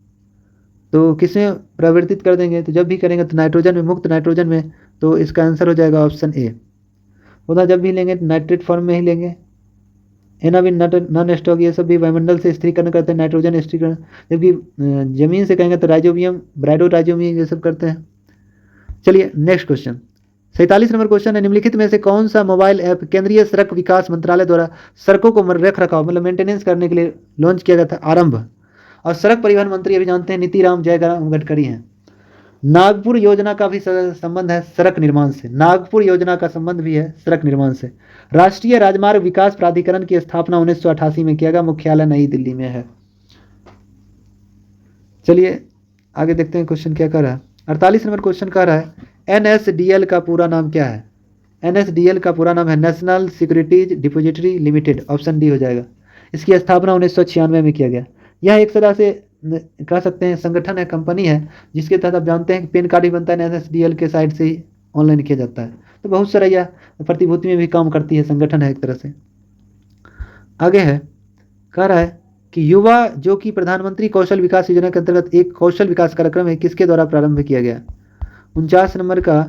तो किसमें परिवर्तित कर देंगे? तो जब भी करेंगे तो नाइट्रोजन में, मुक्त नाइट्रोजन में। तो इसका आंसर हो जाएगा ऑप्शन ए। पौधा जब भी लेंगे तो नाइट्रेट फॉर्म में ही लेंगे। एनाबिन, नॉन स्टॉक, ये सब भी वायुमंडल से स्थिरीकरण करते हैं, नाइट्रोजन स्थिरीकरण। जबकि जमीन से कहेंगे तो राइजोबियम, ब्राइडोराइजोबियम ये सब करते हैं। चलिए नेक्स्ट क्वेश्चन 47 नंबर क्वेश्चन है। निम्नलिखित में से कौन सा मोबाइल ऐप केंद्रीय सड़क विकास मंत्रालय द्वारा सड़कों को रख रखाव मतलब मेंटेनेंस करने के लिए लॉन्च किया गया था? आरंभ। और सड़क परिवहन मंत्री अभी जानते हैं नीतीराम जयराम गडकरी हैं। नागपुर योजना का भी संबंध है सड़क निर्माण से। नागपुर योजना का संबंध भी है सड़क निर्माण से। राष्ट्रीय राजमार्ग विकास प्राधिकरण की स्थापना 1988 में किया गया। मुख्यालय नई दिल्ली में है। चलिए आगे देखते हैं क्वेश्चन क्या कर रहा है। 48 नंबर क्वेश्चन कह रहा है NSDL का पूरा नाम क्या है? NSDL का पूरा नाम है national securities depository limited, option D हो जाएगा। इसकी स्थापना 1996 में किया गया। यह एक तरह से कह सकते हैं संगठन है, कंपनी है, जिसके तहत आप जानते हैं कि पैन कार्ड भी बनता है NSDL के साइड से ही ऑनलाइन किया जाता है। तो बहुत सारा यह प्रतिभूति में भी काम करती है, संगठन है एक तरह से। आगे है, कह रहा है कि युवा जो कि प्रधानमंत्री कौशल विकास योजना के अंतर्गत एक कौशल विकास कार्यक्रम है, किसके द्वारा प्रारंभ किया गया? 49 नंबर का,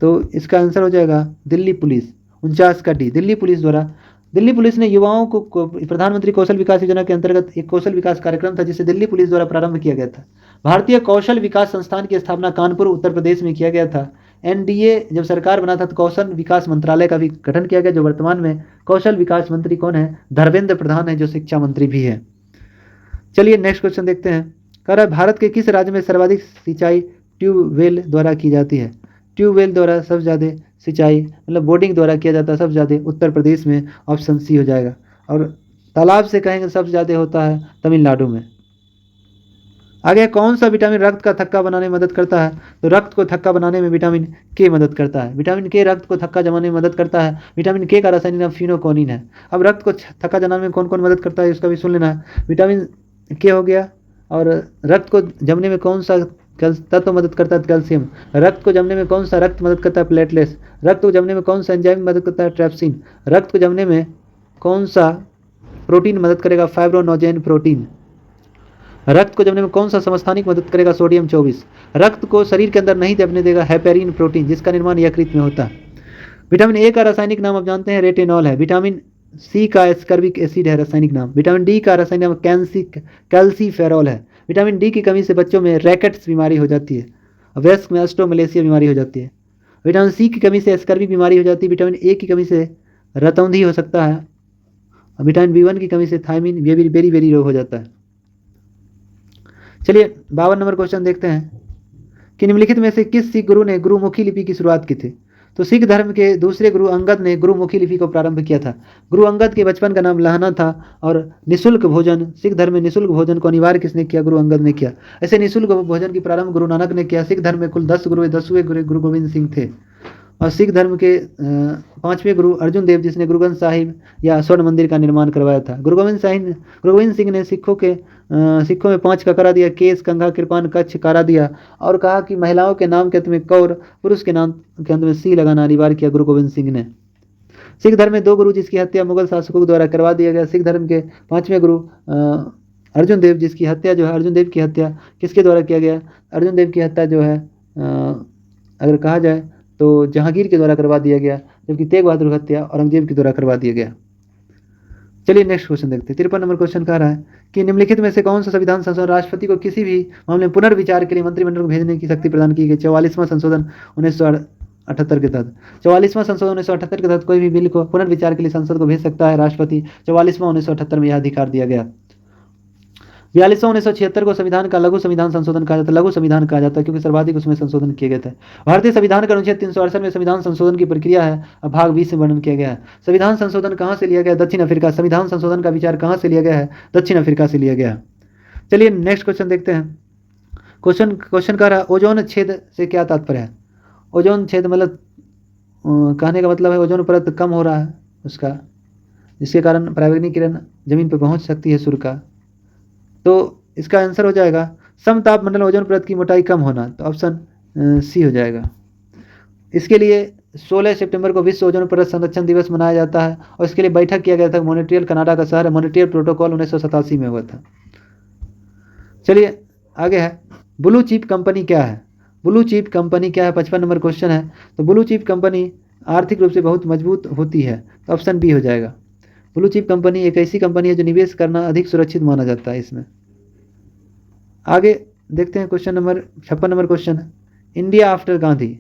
तो इसका आंसर हो जाएगा दिल्ली पुलिस, 49 का डी, दिल्ली पुलिस द्वारा। दिल्ली पुलिस ने युवाओं को प्रधानमंत्री कौशल विकास योजना के अंतर्गत एक कौशल विकास कार्यक्रम था जिसे दिल्ली पुलिस द्वारा प्रारंभ किया गया था। भारतीय कौशल विकास संस्थान की स्थापना कानपुर उत्तर प्रदेश में किया गया था। NDA जब सरकार बना था तो कौशल विकास मंत्रालय का भी गठन किया गया, जो वर्तमान में कौशल विकास मंत्री कौन है? धर्मेंद्र प्रधान है, जो शिक्षा मंत्री भी है। चलिए नेक्स्ट क्वेश्चन देखते हैं। कह रहा है भारत के किस राज्य में सर्वाधिक सिंचाई ट्यूबवेल द्वारा की जाती है? ट्यूबवेल द्वारा सबसे ज़्यादा सिंचाई मतलब बोर्डिंग द्वारा किया जाता है सबसे ज़्यादा उत्तर प्रदेश में, ऑप्शन सी हो जाएगा। और तालाब से कहेंगे सबसे ज़्यादा होता है तमिलनाडु में। आगे कौन सा विटामिन रक्त का थक्का बनाने में मदद करता है? तो रक्त को थक्का बनाने में विटामिन के मदद करता है। विटामिन के रक्त को थक्का जमाने में मदद करता है। विटामिन के का रासायनिक नाम फिनोकोनिन है। अब रक्त को थक्का जमाने में कौन कौन मदद करता है इसका भी सुन लेना है। विटामिन के हो गया, और रक्त को जमने में कौन सा तत्व मदद करता है? कैल्शियम। रक्त को जमने में कौन सा रक्त मदद करता है? प्लेटलेट्स। रक्त को जमने में कौन सा एंजाइम मदद करता है? ट्रेप्सिन। रक्त को जमने में कौन सा प्रोटीन मदद करेगा? फाइब्रोनोजेन प्रोटीन। रक्त को जमने में कौन सा समस्थानिक मदद करेगा? सोडियम 24। रक्त को शरीर के अंदर नहीं दबने देगा? हेपेरिन प्रोटीन, जिसका निर्माण यकृत में होता है। विटामिन ए का रासायनिक नाम आप जानते हैं रेटिनॉल है। विटामिन सी का एस्कर्बिक एसिड है रासायनिक नाम। विटामिन डी का रासायनिक नाम कैल्सीफेरॉल है। विटामिन डी की कमी से बच्चों में रैकेट्स बीमारी हो जाती है, वयस्क में अस्ट्रोमलेशिया बीमारी हो जाती है। विटामिन सी की कमी से एस्कर्बिक बीमारी हो जाती है। विटामिन ए की कमी से रतौंधी हो सकता है। विटामिन B1 की कमी से थायमिन बेरी बेरी रोग हो जाता है। चलिए 52 नंबर क्वेश्चन देखते हैं कि निम्नलिखित में से किस सिख गुरु ने गुरुमुखी लिपि की शुरुआत की थी? तो सिख धर्म के दूसरे गुरु अंगद ने गुरुमुखी लिपि को प्रारंभ किया था। गुरु अंगद के बचपन का नाम लहना था। और निःशुल्क भोजन, सिख धर्म में निःशुल्क भोजन को अनिवार्य किसने किया? गुरु अंगद ने किया। ऐसे निःशुल्क भोजन की प्रारंभ गुरु नानक ने किया। सिख धर्म में कुल 10 गुरु, 10वें गुरु गोविंद सिंह थे। और सिख धर्म के 5वें गुरु अर्जुन देव, जिसने गुरु ग्रंथ साहिब या स्वर्ण मंदिर का निर्माण करवाया था। गुरु गोविंद सिंह ने सिखों में 5 का करा दिया, केस, कंघा, कृपान, कच्छ करा दिया, और कहा कि महिलाओं के नाम के अंत में कौर, पुरुष के नाम के अंत में सी लगाना अनिवार्य किया गुरु गोविंद सिंह ने। सिख धर्म में 2 गुरु जिसकी हत्या मुगल शासकों द्वारा करवा दिया गया। सिख धर्म के 5वें गुरु अर्जुन देव, जिसकी हत्या जो है, अर्जुन देव की हत्या किसके द्वारा किया गया? अर्जुन देव की हत्या जो है अगर कहा जाए तो जहांगीर के द्वारा करवा दिया गया, जबकि तेग बहादुर की हत्या औरंगजेब के द्वारा करवा दिया गया। चलिए नेक्स्ट क्वेश्चन देखते हैं। 53 नंबर क्वेश्चन कह रहा है कि निम्नलिखित में से कौन सा संविधान संशोधन राष्ट्रपति को किसी भी मामले में पुनर्विचार के लिए मंत्रिमंडल को भेजने की शक्ति प्रदान की गई? 44वां संशोधन 1978 के तहत। 44वां संशोधन 1978 के तहत कोई भी बिल को पुनर्विचार के लिए संसद को भेज सकता है राष्ट्रपति। 44वां 1978 में यह अधिकार दिया गया। 42वां 1976 को संविधान का लघु संविधान संशोधन कहा जाता है। लघु संविधान कहा जाता है क्योंकि सर्वाधिक उसमें संशोधन किए गए थे। भारतीय संविधान का अनुच्छेद 368 में संविधान संशोधन की प्रक्रिया है, अब भाग 20 में वर्णन किया गया है। संविधान संशोधन कहाँ से लिया गया? दक्षिण अफ्रीका। संविधान संशोधन का विचार कहाँ से लिया गया है? दक्षिण अफ्रीका से लिया गया है। चलिए नेक्स्ट क्वेश्चन देखते हैं। क्वेश्चन कह रहा है ओजोन छेद से क्या तात्पर्य है? ओजोन छेद मतलब कहने का मतलब है ओजोन परत कम हो रहा है उसका, जिसके कारण पराबैंगनी किरण जमीन पर पहुंच सकती है सूर्य का। तो इसका आंसर हो जाएगा समताप मंडल ओजोन परत की मोटाई कम होना, तो ऑप्शन सी हो जाएगा। इसके लिए 16 सितंबर को विश्व ओजोन परत संरक्षण दिवस मनाया जाता है, और इसके लिए बैठक किया गया था। मॉन्ट्रियल कनाडा का शहर है। मॉन्ट्रियल प्रोटोकॉल 1987 में हुआ था। चलिए आगे है, ब्लू चिप कंपनी क्या है? ब्लू चिप कंपनी क्या है? 55 नंबर क्वेश्चन है। तो ब्लू चिप कंपनी आर्थिक रूप से बहुत मजबूत होती है, तो ऑप्शन बी हो जाएगा। ब्लू चिप कंपनी एक ऐसी कंपनी है जो निवेश करना अधिक सुरक्षित माना जाता है इसमें। आगे देखते हैं क्वेश्चन नंबर 56 नंबर क्वेश्चन है, India after Gandhi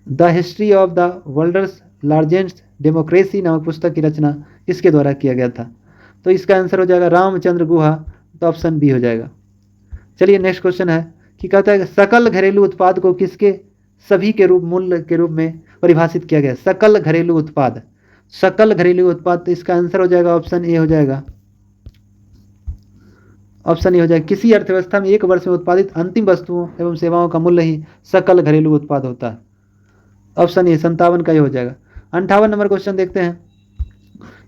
the history of the world's largest democracy नामक पुस्तक की रचना किसके द्वारा किया गया था? तो इसका आंसर हो जाएगा रामचंद्र गुहा, तो ऑप्शन बी हो जाएगा। चलिए नेक्स्ट क्वेश्चन है कि कहता है सकल घरेलू उत्पाद को किसके सभी के रूप मूल्य के रूप में परिभाषित किया गया? सकल घरेलू उत्पाद, सकल घरेलू उत्पाद, तो इसका आंसर हो जाएगा ऑप्शन ए हो जाएगा। ऑप्शन ए हो जाएगा, किसी अर्थव्यवस्था में एक वर्ष में उत्पादित अंतिम वस्तुओं एवं सेवाओं का मूल्य ही सकल घरेलू उत्पाद होता है। ऑप्शन ए 57 का ये हो जाएगा। 58 नंबर क्वेश्चन देखते हैं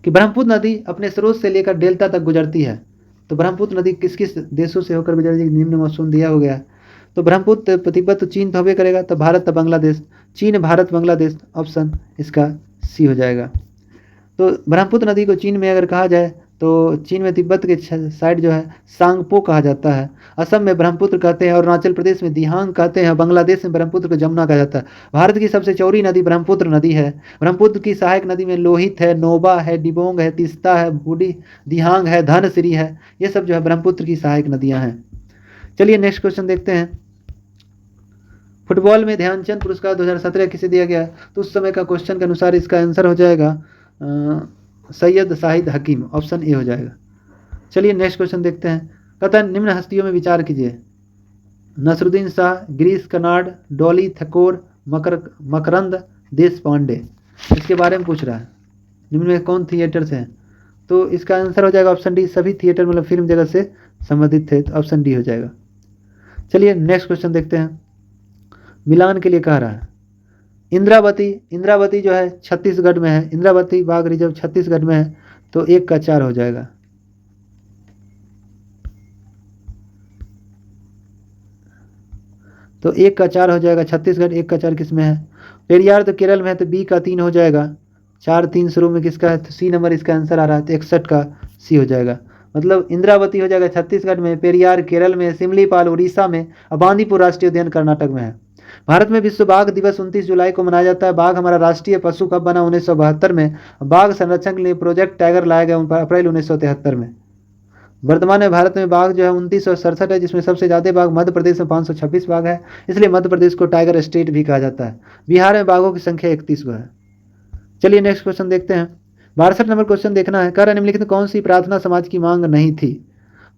कि ब्रह्मपुत्र नदी अपने स्रोत से लेकर डेल्टा तक गुजरती है, तो ब्रह्मपुत्र नदी किस किस देशों से होकर गुजरती है, निम्न में ऑप्शन दिया हो गया है। तो ब्रह्मपुत्र तिब्बत तो चीन तो होबे करेगा, तो भारत तो बांग्लादेश, चीन भारत बांग्लादेश, ऑप्शन इसका सी हो जाएगा। तो ब्रह्मपुत्र नदी को चीन में अगर कहा जाए तो चीन में तिब्बत के साइड जो है सांगपो कहा जाता है, असम में ब्रह्मपुत्र कहते हैं, और अरुणाचल प्रदेश में दिहांग कहते हैं, बांग्लादेश में ब्रह्मपुत्र को जमुना कहा जाता है। भारत की सबसे चौड़ी नदी ब्रह्मपुत्र नदी है। ब्रह्मपुत्र की सहायक नदी में लोहित है, नोबा है, डिबोंग है, तीस्ता है, बूढ़ी दिहांग है, धनसिरी है, ये सब जो है ब्रह्मपुत्र की सहायक नदियां हैं। चलिए नेक्स्ट क्वेश्चन देखते हैं। फुटबॉल में ध्यानचंद पुरस्कार 2017 किसे दिया गया, तो उस समय का क्वेश्चन के अनुसार इसका आंसर हो जाएगा सैयद शाहिद हकीम, ऑप्शन ए हो जाएगा। चलिए नेक्स्ट क्वेश्चन देखते हैं। कहता है निम्न हस्तियों में विचार कीजिए, नसरुद्दीन शाह, गिरीश कर्नाड, डॉली ठकोर, मकरंद देश पांडे, इसके बारे में पूछ रहा है। निम्न में कौन थिएटर से हैं, तो इसका आंसर हो जाएगा ऑप्शन डी, सभी थिएटर मतलब फिल्म जगत से संबंधित थे, तो ऑप्शन डी हो जाएगा। चलिए नेक्स्ट क्वेश्चन देखते हैं। मिलान के लिए कह रहा है इंद्रावती जो है छत्तीसगढ़ में है, इंद्रावती बाघ रिजर्व छत्तीसगढ़ में है, तो 1 का 4 हो जाएगा। तो 1 का 4 हो जाएगा छत्तीसगढ़, 1 का 4 किस में है, पेरियार तो केरल में है, तो बी का 3 हो जाएगा। 4 3 शुरू में किसका है, तो सी नंबर इसका आंसर आ रहा है, तो 61 का सी हो जाएगा। मतलब इंद्रावती हो जाएगा छत्तीसगढ़ में, पेरियार केरल में, सिमलीपाल उड़ीसा में, और बांदीपुर राष्ट्रीय उद्यान कर्नाटक में है। भारत में विश्व बाघ दिवस 29 जुलाई को मनाया जाता है। बाघ हमारा राष्ट्रीय पशु कब बना, 1972 में। बाघ संरक्षण के लिए प्रोजेक्ट टाइगर लाया गया अप्रैल 1973 में। वर्तमान में भारत में बाघ जो है 2967 है, जिसमें सबसे ज़्यादा बाघ मध्य प्रदेश में 526 बाघ है, इसलिए मध्य प्रदेश को टाइगर स्टेट भी कहा जाता है। बिहार में बाघों की संख्या 31 है। चलिए नेक्स्ट क्वेश्चन देखते हैं। 62 नंबर क्वेश्चन देखना है। कह रहा है निम्नलिखित कौन सी प्रार्थना समाज की मांग नहीं थी,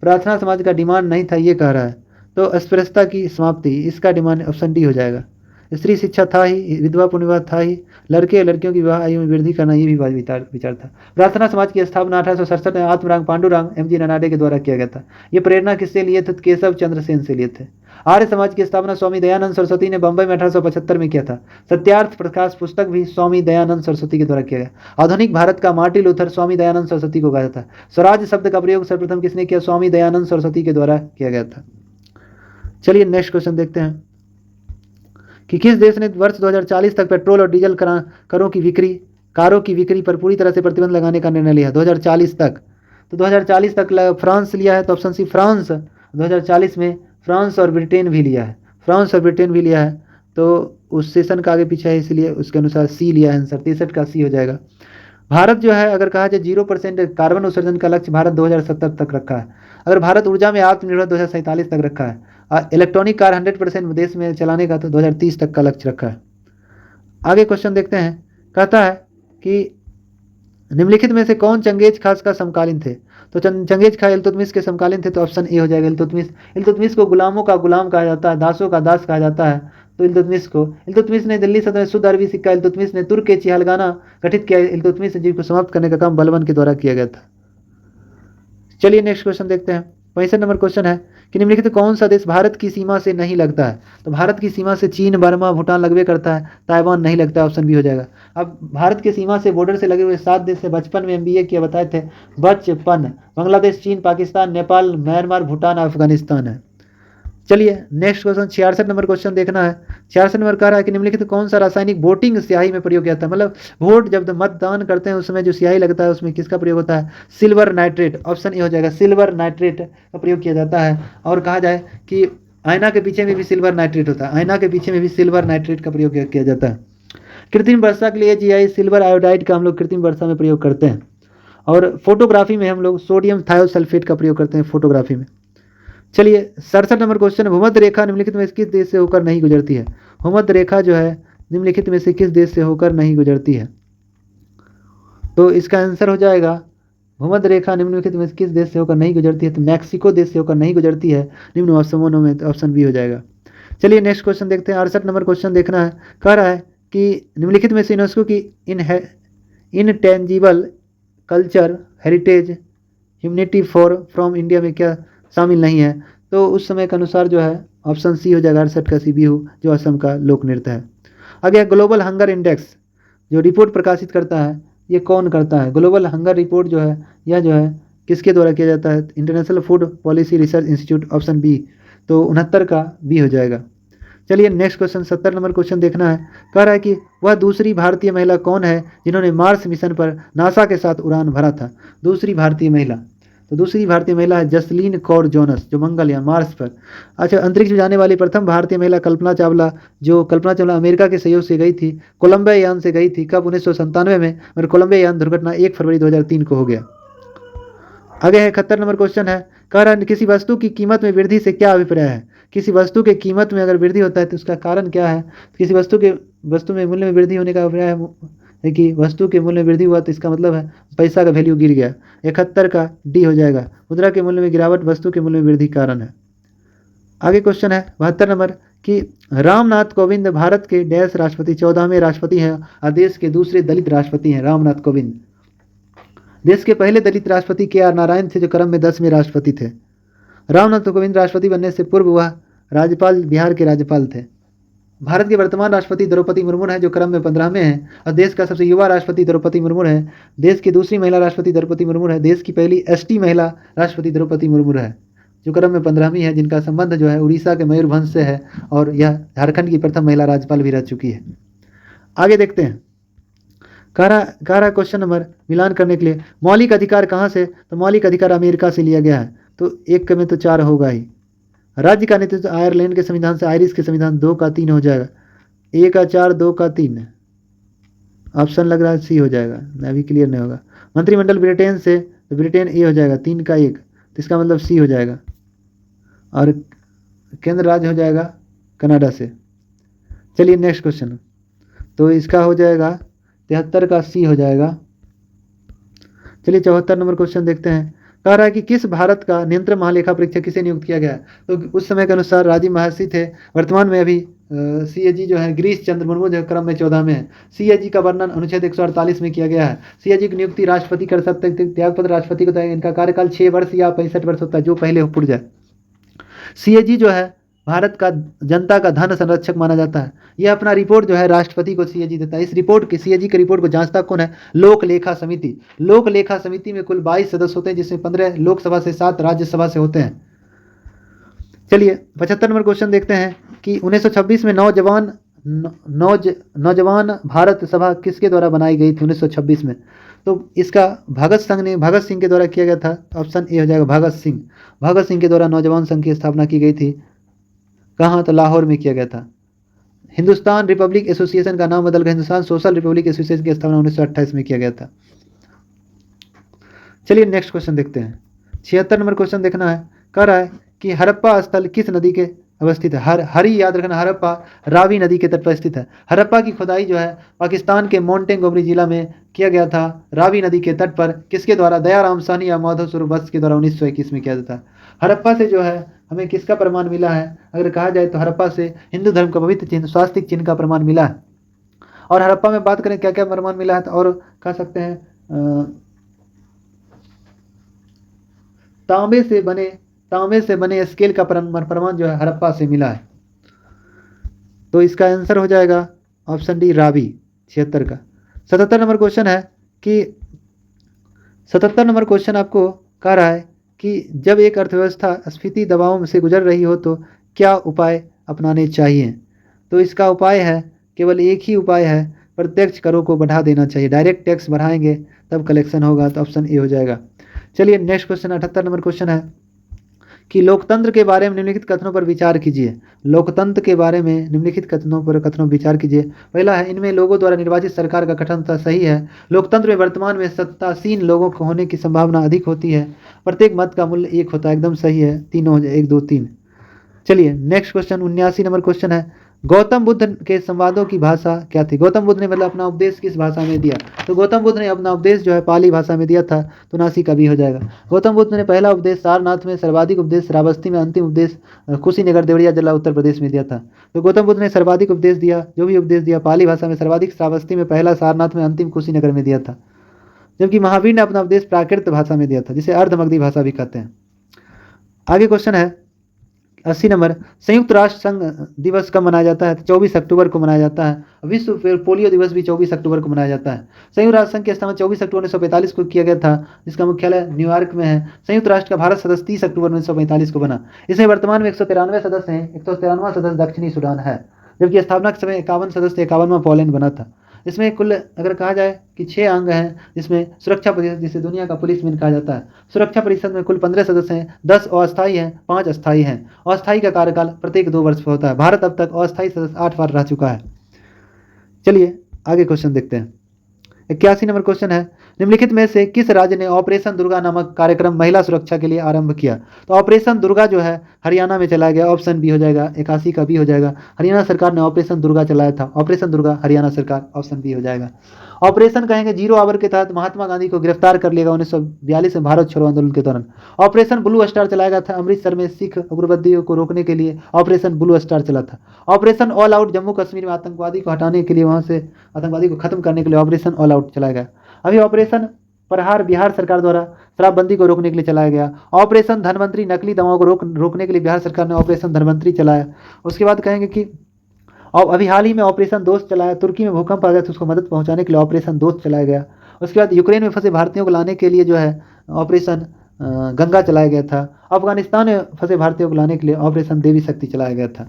प्रार्थना समाज का डिमांड नहीं था, ये कह रहा है। तो अस्पृश्यता की समाप्ति, इसका डिमांड ऑप्शन डी हो जाएगा। स्त्री शिक्षा था ही, विधवा पुनर्विवाह था ही, लड़के लड़कियों की विवाह आयु में वृद्धि करना, ये भी विचार था। प्रार्थना समाज की स्थापना 1867 में आत्मरांग पांडुरंग एम.जी. ननाडे के द्वारा किया गया था। ये प्रेरणा किससे लिए थे, केशव चंद्र सेन से लिए थे। आर्य समाज की स्थापना स्वामी दयानंद सरस्वती ने बंबई में 1875 में किया था। सत्यार्थ प्रकाश पुस्तक भी स्वामी दयानंद सरस्वती के द्वारा किया गया। आधुनिक भारत का मार्टिन लूथर स्वामी दयानंद सरस्वती को कहा जाता है। स्वराज शब्द का प्रयोग सर्वप्रथम किसने किया, स्वामी दयानंद सरस्वती के द्वारा किया गया था। चलिए नेक्स्ट क्वेश्चन देखते हैं कि किस देश ने वर्ष 2040 तक पेट्रोल और डीजल कारों की बिक्री पर पूरी तरह से प्रतिबंध लगाने का निर्णय लिया 2040 तक। तो 2040 तक फ्रांस लिया है, तो ऑप्शन सी फ्रांस। 2040 में फ्रांस और ब्रिटेन भी लिया है, तो उस सेशन का आगे पीछे है, इसलिए उसके अनुसार सी लिया है आंसर, 63 का सी हो जाएगा। भारत जो है अगर कहा जाए 0% कार्बन उत्सर्जन का लक्ष्य भारत 2070 तक रखा है। अगर भारत ऊर्जा में आत्मनिर्भर 2047 तक रखा है। इलेक्ट्रॉनिक कार 100% देश में चलाने का तो 2030 तक का लक्ष्य रखा है। आगे क्वेश्चन देखते हैं। कहता है कि निम्नलिखित में से कौन चंगेज खास का समकालीन थे, तो चंगेज खां इल्तुतमिश के समकालीन थे, तो ऑप्शन ए हो जाएगा इल्तुतमिश को गुलामों का गुलाम कहा जाता है, दासों का दास कहा जाता है। तो इल्तुतमिश ने दिल्ली सल्तनत में शुद्ध अरबी सिक्का, इल्तुतमिश ने तुर्क के चिहलगाना गठित किया, इल्तुतमिश जी को समाप्त करने का काम बलबन के द्वारा किया गया था। चलिए नेक्स्ट क्वेश्चन देखते हैं। 65 नंबर क्वेश्चन है कि निम्नलिखित कौन सा देश भारत की सीमा से नहीं लगता है, तो भारत की सीमा से चीन, बर्मा, भूटान लगवे करता है, ताइवान नहीं लगता है, ऑप्शन बी हो जाएगा। अब भारत की सीमा से बॉर्डर से लगे हुए 7 देश से बचपन में MBA किया बताए थे, बचपन बांग्लादेश, चीन, पाकिस्तान, नेपाल, म्यांमार, भूटान, अफगानिस्तान है। चलिए नेक्स्ट क्वेश्चन 66 नंबर क्वेश्चन देखना है। 66 नंबर कह रहा है कि निम्नलिखित कौन सा रासायनिक वोटिंग स्याही में प्रयोग किया था, मतलब वोट जब मतदान करते हैं उस समय जो स्याही लगता है उसमें किसका प्रयोग होता है, सिल्वर नाइट्रेट, ऑप्शन ए हो जाएगा, सिल्वर नाइट्रेट का प्रयोग किया जाता है। और कहा जाए कि आईना के पीछे में भी सिल्वर नाइट्रेट होता है, आईना के पीछे में भी सिल्वर नाइट्रेट का प्रयोग किया जाता है। कृत्रिम वर्षा के लिए GI सिल्वर आयोडाइड का हम लोग कृत्रिम वर्षा में प्रयोग करते हैं। और फोटोग्राफी में हम लोग सोडियम थायोसल्फेट का प्रयोग करते हैं फोटोग्राफी में। चलिए 67 नंबर क्वेश्चन, भूमध्य रेखा निम्नलिखित में किस देश से होकर नहीं गुजरती है, भूमध्य रेखा जो है निम्नलिखित में से किस देश से होकर नहीं गुजरती है, तो इसका आंसर हो जाएगा भूमध्य रेखा निम्नलिखित में किस देश से होकर नहीं गुजरती है, तो मैक्सिको देश से होकर नहीं गुजरती है निम्न ऑप्शनों में, तो ऑप्शन बी हो जाएगा। चलिए नेक्स्ट क्वेश्चन देखते हैं। 68 नंबर क्वेश्चन देखना है। कह रहा है कि निम्नलिखित में से यूनेस्को की intangible culture heritage humanity from India में क्या शामिल नहीं है। तो उस समय के अनुसार जो है ऑप्शन सी हो जाएगा 68 का सी बिहू, जो असम का लोक नृत्य है। आगे ग्लोबल हंगर इंडेक्स जो रिपोर्ट प्रकाशित करता है, ये कौन करता है? ग्लोबल हंगर रिपोर्ट जो है, यह जो है किसके द्वारा किया जाता है? International food policy research institute, option B. तो 69 का बी हो जाएगा। चलिए नेक्स्ट क्वेश्चन 70 नंबर क्वेश्चन देखना है। कह रहा है कि वह दूसरी भारतीय महिला कौन है जिन्होंने मार्स मिशन पर नासा के साथ उड़ान भरा था? दूसरी भारतीय महिला, तो दूसरी भारतीय महिला है जसलीन कौर जोनस, जो मंगलयान मार्स पर। अच्छा, अंतरिक्ष में जाने वाली प्रथम भारतीय महिला कल्पना चावला, जो कल्पना चावला अमेरिका के सहयोग से गई थी, कोलंबिया यान से गई थी। कब? 1997 में। और कोलंबिया यान दुर्घटना 1 फरवरी 2003 को हो गया। आगे है 71 नंबर क्वेश्चन है। कह रहा है किसी वस्तु की कीमत में वृद्धि से क्या अभिप्राय है? किसी वस्तु के कीमत में अगर वृद्धि होता है तो उसका कारण क्या है? किसी वस्तु में मूल्य में वृद्धि होने का अभिप्राय है कि वस्तु के मूल्य में वृद्धि हुआ, तो इसका मतलब है पैसा का वैल्यू गिर गया। 71 का डी हो जाएगा। मुद्रा के मूल्य में गिरावट वस्तु के मूल्य में वृद्धि कारण है। आगे क्वेश्चन है 72 नंबर कि रामनाथ कोविंद भारत के डैश राष्ट्रपति 14वें राष्ट्रपति हैं और देश के दूसरे दलित राष्ट्रपति हैं रामनाथ कोविंद। देश के पहले दलित राष्ट्रपति के आर नारायण थे, जो क्रम में 10वें राष्ट्रपति थे। रामनाथ कोविंद राष्ट्रपति बनने से पूर्व वह राज्यपाल, बिहार के राज्यपाल थे। भारत के वर्तमान राष्ट्रपति द्रौपदी मुर्मू है, जो क्रम में 15वें हैं। और देश का सबसे युवा राष्ट्रपति द्रौपदी मुर्मू है। देश की दूसरी महिला राष्ट्रपति द्रौपदी मुर्मू है। देश की पहली एसटी महिला राष्ट्रपति द्रौपदी मुर्मू है, जो क्रम में 15वीं है, जिनका संबंध जो है उड़ीसा के मयूरभंज से है। और यह झारखंड की प्रथम महिला राज्यपाल भी रह चुकी है। आगे देखते हैं। कह रहा क्वेश्चन नंबर मिलान करने के लिए मौलिक अधिकार कहाँ से? तो मौलिक अधिकार अमेरिका से लिया गया है। तो एक में तो 4 होगा ही। राज्य का नेतृत्व आयरलैंड के संविधान से, आयरिश के संविधान 2 का 3 हो जाएगा। 1 का 4, 2 का 3। ऑप्शन लग रहा है सी हो जाएगा, अभी क्लियर नहीं होगा। मंत्रिमंडल ब्रिटेन से, तो ब्रिटेन ए हो जाएगा 3 का 1, तो इसका मतलब सी हो जाएगा। और केंद्र राज्य हो जाएगा कनाडा से। चलिए नेक्स्ट क्वेश्चन, तो इसका हो जाएगा 73 का सी हो जाएगा। चलिए 74 नंबर क्वेश्चन देखते हैं। कह रहा है कि किस भारत का नियंत्रण महालेखा परीक्षक किसे नियुक्त किया गया? तो उस समय के अनुसार राजीव महर्षि थे। वर्तमान में अभी सीएजी जो है गिरीश चंद्र मुर्मू, जो क्रम में 14 में है। सीएजी का वर्णन अनुच्छेद 148 में किया गया है। सीएजी की नियुक्ति राष्ट्रपति कर सकते हैं, त्यागपत्र राष्ट्रपति को देंगे। इनका कार्यकाल 6 वर्ष या 65 वर्ष होता है, जो पहले पुर जाए। सीएजी जो है भारत का जनता का धन संरक्षक माना जाता है। यह अपना रिपोर्ट जो है राष्ट्रपति को सीएजी देता है। इस रिपोर्ट की, सीएजी की रिपोर्ट को जांचता कौन है? लोक लेखा समिति। लोक लेखा समिति में कुल 22 सदस्य होते हैं, जिसमें 15 लोकसभा से, 7 राज्यसभा से होते हैं। चलिए 75 नंबर क्वेश्चन देखते हैं कि 1926 में नौजवान भारत सभा किसके द्वारा बनाई गई थी? 1926 में। तो इसका भगत सिंह के द्वारा किया गया था। ऑप्शन ए हो जाएगा भगत सिंह। भगत सिंह के द्वारा नौजवान संघ की स्थापना की गई थी। कहाँ? तो लाहौर में किया गया था। हिंदुस्तान रिपब्लिक एसोसिएशन का नाम बदलकर हिंदुस्तान सोशल रिपब्लिक एसोसिएशन की स्थापना 1928 में किया गया था। चलिए नेक्स्ट क्वेश्चन देखते हैं। 76 नंबर क्वेश्चन देखना है। कह रहा है कि हड़प्पा स्थल किस नदी के अवस्थित है? हरी याद रखना, हड़प्पा रावी नदी के तट पर स्थित है। हड़प्पा की खुदाई जो है पाकिस्तान के मोंटेगोमरी जिला में किया गया था, रावी नदी के तट पर। किसके द्वारा? दयाराम साहनी या माधव स्वरूप वत्स के द्वारा 1921 में किया जाता है। हड़प्पा से जो है हमें किसका प्रमाण मिला है? अगर कहा जाए तो हड़प्पा से हिंदू धर्म का पवित्र चिन्ह, स्वास्तिक चिन्ह का प्रमाण मिला है। और हड़प्पा में बात करें क्या क्या प्रमाण मिला है, तो और कह सकते हैं तांबे से बने स्केल का प्रमाण जो है हड़प्पा से मिला है। तो इसका आंसर हो जाएगा ऑप्शन डी रावी 76 का। 77 नंबर क्वेश्चन है कि 77 नंबर क्वेश्चन आपको कह रहा है कि जब एक अर्थव्यवस्था स्फीति दबाव से गुजर रही हो तो क्या उपाय अपनाने चाहिए? तो इसका उपाय है, केवल एक ही उपाय है, प्रत्यक्ष करों को बढ़ा देना चाहिए। डायरेक्ट टैक्स बढ़ाएंगे तब कलेक्शन होगा, तो ऑप्शन ए हो जाएगा। चलिए नेक्स्ट क्वेश्चन 78 नंबर क्वेश्चन है कि लोकतंत्र के बारे में निम्नलिखित कथनों पर विचार कीजिए। लोकतंत्र के बारे में निम्नलिखित कथनों पर विचार कीजिए। पहला है, इनमें लोगों द्वारा निर्वाचित सरकार का गठन सही है। लोकतंत्र में वर्तमान में सत्तासीन लोगों को होने की संभावना अधिक होती है। प्रत्येक मत का मूल्य 1 होता है, एकदम सही है। तीनों हो जाए, 1 2 3। चलिए नेक्स्ट क्वेश्चन 79 नंबर क्वेश्चन है, गौतम बुद्ध के संवादों की भाषा क्या थी? गौतम बुद्ध ने मतलब अपना उपदेश किस भाषा में दिया? तो गौतम बुद्ध ने अपना उपदेश जो है पाली भाषा में दिया था, तो 79 का भी हो जाएगा। गौतम बुद्ध ने पहला उपदेश सारनाथ में, सर्वाधिक उपदेश श्रावस्ती में, अंतिम उपदेश कुशीनगर देवरिया जिला उत्तर प्रदेश में दिया था। तो गौतम बुद्ध ने सर्वाधिक उपदेश दिया, जो भी उपदेश दिया पाली भाषा में, सर्वाधिक श्रावस्ती में, पहला सारनाथ में, अंतिम कुशीनगर में दिया था। जबकि महावीर ने अपना उपदेश प्राकृत भाषा में दिया था, जिसे अर्धमगधी भाषा भी कहते हैं। आगे क्वेश्चन है 80 नंबर, संयुक्त राष्ट्र संघ दिवस कब मनाया जाता है? तो 24 अक्टूबर को मनाया जाता है। विश्व पोलियो दिवस भी 24 अक्टूबर को मनाया जाता है। संयुक्त राष्ट्र संघ की स्थापना 24 अक्टूबर 1945 को किया गया था, जिसका मुख्यालय न्यूयॉर्क में है। संयुक्त राष्ट्र का भारत सदस्य 30 अक्टूबर 1945 को बना। इसमें वर्तमान में 193 सदस्य हैं। 193वां सदस्य दक्षिणी सूडान है, जबकि स्थापना के समय 51 सदस्य, 51वां पोलैंड बना था। इसमें कुल अगर कहा जाए कि 6 अंग हैं, जिसमें सुरक्षा परिषद, जिसे दुनिया का पुलिस मिल कहा जाता है, सुरक्षा परिषद में कुल 15 सदस्य हैं, 10 अस्थायी हैं, 5 अस्थायी हैं। अस्थायी का कार्यकाल प्रत्येक 2 वर्ष पर होता है। भारत अब तक अस्थायी सदस्य 8 बार रह चुका है। चलिए आगे क्वेश्चन देखते हैं। 81 नंबर क्वेश्चन है, निम्नलिखित में से किस राज्य ने ऑपरेशन दुर्गा नामक कार्यक्रम महिला सुरक्षा के लिए आरंभ किया? तो ऑपरेशन दुर्गा जो है हरियाणा में चलाया गया। ऑप्शन बी हो जाएगा, 81 का बी हो जाएगा। हरियाणा सरकार ने ऑपरेशन दुर्गा चलाया था। ऑपरेशन दुर्गा हरियाणा सरकार, ऑप्शन बी हो जाएगा। ऑपरेशन कहेंगे जीरो आवर के तहत महात्मा गांधी को गिरफ्तार कर लिया गया 1942 में भारत छोड़ो आंदोलन के दौरान। ऑपरेशन ब्लू स्टार चलाया गया था अमृतसर में सिख उग्रवादियों को रोकने के लिए। ऑपरेशन ब्लू स्टार चला था। Operation all out Jammu Kashmir में आतंकवादी को हटाने के लिए, वहां से आतंकवादी को खत्म करने के लिए ऑपरेशन ऑल आउट चलाया गया। अभी ऑपरेशन प्रहार बिहार सरकार द्वारा शराबबंदी को रोकने के लिए चलाया गया। ऑपरेशन धनवंतरी नकली दवाओं को रोकने के लिए बिहार सरकार ने ऑपरेशन धनवंतरी चलाया। उसके बाद कहेंगे कि और अभी हाल ही में ऑपरेशन दोस्त चलाया। तुर्की में भूकंप आ गया तो उसको मदद पहुंचाने के लिए ऑपरेशन दोस्त चलाया गया। उसके बाद यूक्रेन में फंसे भारतीयों को लाने के लिए जो है ऑपरेशन गंगा चलाया गया था। अफगानिस्तान में फंसे भारतीयों को लाने के लिए ऑपरेशन देवी शक्ति चलाया गया था।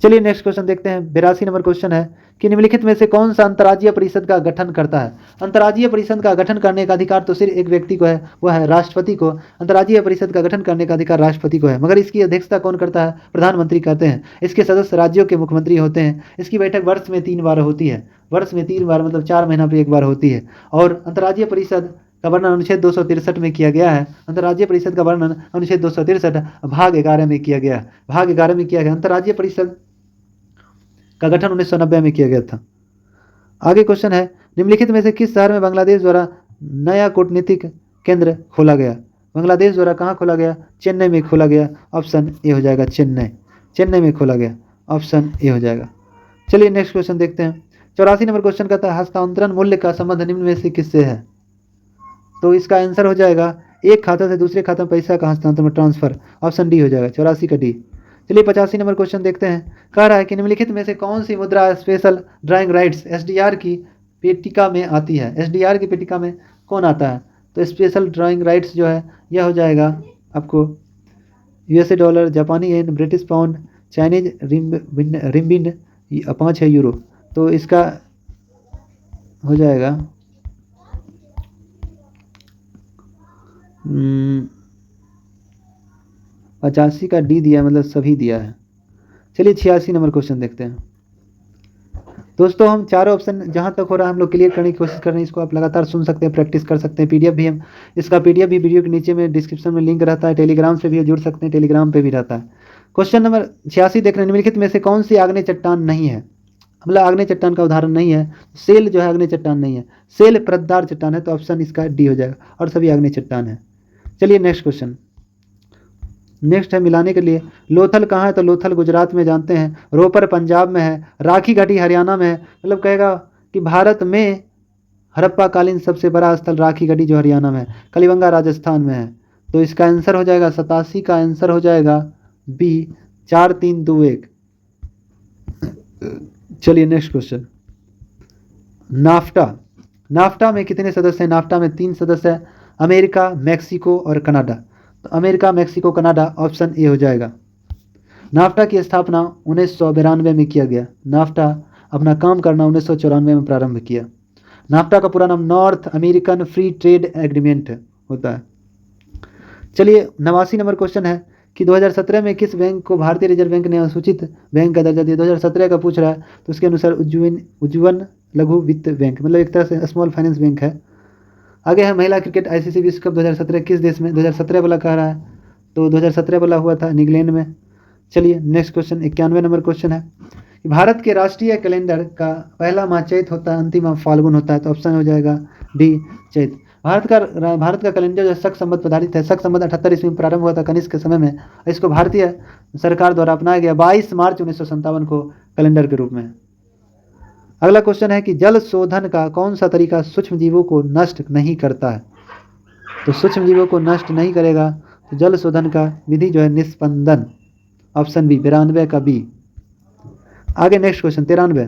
चलिए नेक्स्ट क्वेश्चन देखते हैं। 82 नंबर क्वेश्चन है कि निम्नलिखित में से कौन सा अंतर्राज्यीय परिषद का गठन करता है? अंतर्राज्यीय परिषद का गठन करने का अधिकार तो सिर्फ एक व्यक्ति को है, वह है राष्ट्रपति को। अंतर्राज्यीय परिषद का गठन करने का अधिकार राष्ट्रपति को है, मगर इसकी अध्यक्षता कौन करता है? प्रधानमंत्री करते हैं। इसके सदस्य राज्यों के मुख्यमंत्री होते हैं। इसकी बैठक वर्ष में 3 बार होती है। वर्ष में 3 बार मतलब 4 महीना पर 1 बार होती है। और अंतर्राज्यीय परिषद का वर्णन अनुच्छेद 263 में किया गया है। अंतर्राज्यीय परिषद का वर्णन अनुच्छेद 263 भाग 11 में किया गया। भाग 11 में किया गया। अंतर्राज्यीय परिषद का गठन 1990 में किया गया था। आगे क्वेश्चन है, निम्नलिखित में से किस शहर में बांग्लादेश द्वारा नया कूटनीतिक केंद्र खोला गया? बांग्लादेश द्वारा कहाँ खोला गया? चेन्नई में खोला गया। ऑप्शन ए हो जाएगा, चेन्नई। चेन्नई में खोला गया, ऑप्शन ए हो जाएगा। चलिए नेक्स्ट क्वेश्चन देखते हैं। 84 नंबर क्वेश्चन कहता है, हस्तांतरण मूल्य का संबंध निम्न में से किससे है? तो इसका आंसर हो जाएगा एक खाता से दूसरे खाता में पैसा का हस्तांतरण, ट्रांसफर। ऑप्शन डी हो जाएगा, 84 का डी। चलिए 85 नंबर क्वेश्चन देखते हैं। कह रहा है कि निम्नलिखित में से कौन सी मुद्रा स्पेशल ड्राइंग राइट्स एसडीआर की पेटिका में आती है? एसडीआर की पेटिका में कौन आता है? तो स्पेशल ड्राइंग राइट्स जो है यह हो जाएगा आपको यूएसए डॉलर, जापानी येन, ब्रिटिश पाउंड, चाइनीज रिम्बिन, 5 है यूरो। तो इसका हो जाएगा 85 का डी दिया, मतलब सभी दिया है। चलिए 86 नंबर क्वेश्चन देखते हैं। दोस्तों हम चारों ऑप्शन जहां तक हो रहा है हम लोग क्लियर करने की कोशिश कर रहे हैं। इसको आप लगातार सुन सकते हैं, प्रैक्टिस कर सकते हैं। पीडीएफ भी हम इसका पीडीएफ भी वीडियो के नीचे में डिस्क्रिप्शन में लिंक रहता है। टेलीग्राम से भी जुड़ सकते हैं, टेलीग्राम पे भी रहता है। क्वेश्चन नंबर 86 देख रहे हैं, निम्नलिखित में से कौन सी आग्नेय चट्टान नहीं है? मतलब आग्नेय चट्टान का उदाहरण नहीं है। सेल जो है आग्नेय चट्टान नहीं है, सेल परतदार चट्टान है। तो ऑप्शन इसका डी हो जाएगा, और सभी आग्नेय चट्टान है। चलिए नेक्स्ट क्वेश्चन। नेक्स्ट है मिलाने के लिए, लोथल कहाँ है? तो लोथल गुजरात में जानते हैं। रोपर पंजाब में है। राखी घाटी हरियाणा में है। मतलब कहेगा कि भारत में हड़प्पा कालीन सबसे बड़ा स्थल राखी घाटी जो हरियाणा में है। कलिबंगा राजस्थान में है। तो इसका आंसर हो जाएगा 87 का आंसर हो जाएगा बी, 4 3 2 1। चलिए नेक्स्ट क्वेश्चन। नाफ्टा, नाफ्टा में कितने सदस्य हैं? नाफ्टा में 3 सदस्य हैं, अमेरिका, मैक्सिको और कनाडा। तो America, Mexico, Canada, option A हो जाएगा। नाफ्टा की स्थापना 1992 में किया गया। नाफ्टा अपना काम करना 1994 में प्रारंभ किया। नाफ्टा का पूरा नाम north American free trade agreement होता है। चलिए 89 नंबर क्वेश्चन है कि 2017 में किस बैंक को भारतीय रिजर्व बैंक ने अनुसूचित बैंक का दर्जा दिया? 2017 का पूछ रहा है, तो उसके अनुसार उज्जीवन लघु वित्त बैंक, मतलब एक तरह से स्मॉल फाइनेंस बैंक है। आगे है महिला क्रिकेट आईसीसी विश्व कप 2017 किस देश में? 2017 वाला कह रहा है, तो 2017 वाला हुआ था इंग्लैंड में। चलिए नेक्स्ट क्वेश्चन 91 नंबर क्वेश्चन है, भारत के राष्ट्रीय कैलेंडर का पहला माह चैत होता है, अंतिम माह फाल्गुन होता है। तो ऑप्शन हो जाएगा डी, चैत। भारत का कैलेंडर जो शक संवत आधारित है। शक संवत 78 ईस्वी में प्रारंभ हुआ था कनिष्क के समय में। इसको भारतीय सरकार द्वारा अपनाया गया 22 मार्च 1957 को कैलेंडर के रूप में। अगला क्वेश्चन है कि जल शोधन का कौन सा तरीका सूक्ष्म जीवों को नष्ट नहीं करता है? तो सूक्ष्म जीवों को नष्ट नहीं करेगा तो जल शोधन का विधि जो है निस्पंदन, ऑप्शन बी 92 का बी। आगे नेक्स्ट क्वेश्चन 93,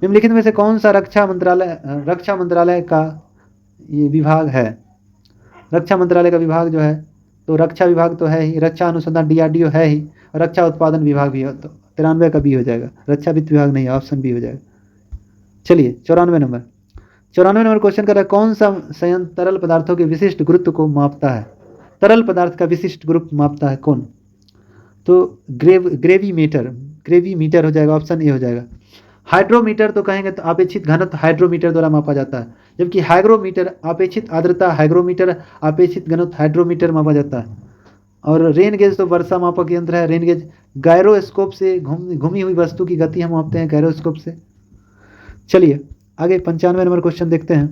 निम्नलिखित में से कौन सा रक्षा मंत्रालय का ये विभाग है? रक्षा मंत्रालय का विभाग जो है, तो रक्षा विभाग तो है ही, रक्षा अनुसंधान DRDO है ही, रक्षा उत्पादन विभाग भी है, तो 93 का बी हो जाएगा। रक्षा वित्त विभाग नहीं है, ऑप्शन बी हो जाएगा। चलिए 94 नंबर क्वेश्चन कर रहा है, कौन सा संयंत्र तरल पदार्थों के विशिष्ट गुरुत्व को मापता है? तरल पदार्थ का विशिष्ट गुरुत्व मापता है कौन? तो ग्रेवीमीटर हो जाएगा, ऑप्शन ए हो जाएगा। हाइड्रोमीटर तो कहेंगे तो अपेक्षित घनत्व हाइड्रोमीटर द्वारा मापा जाता है, जबकि हाइग्रोमीटर अपेक्षित आर्द्रता, हाइग्रोमीटर अपेक्षित घनत्व हाइड्रोमीटर मापा जाता है। और रेन गेज तो वर्षा मापक यंत्र है। रेन गेज गायरोस्कोप से घूमी हुई वस्तु की गति हम मापते हैं गायरोस्कोप से। चलिए आगे 95 नंबर क्वेश्चन देखते हैं।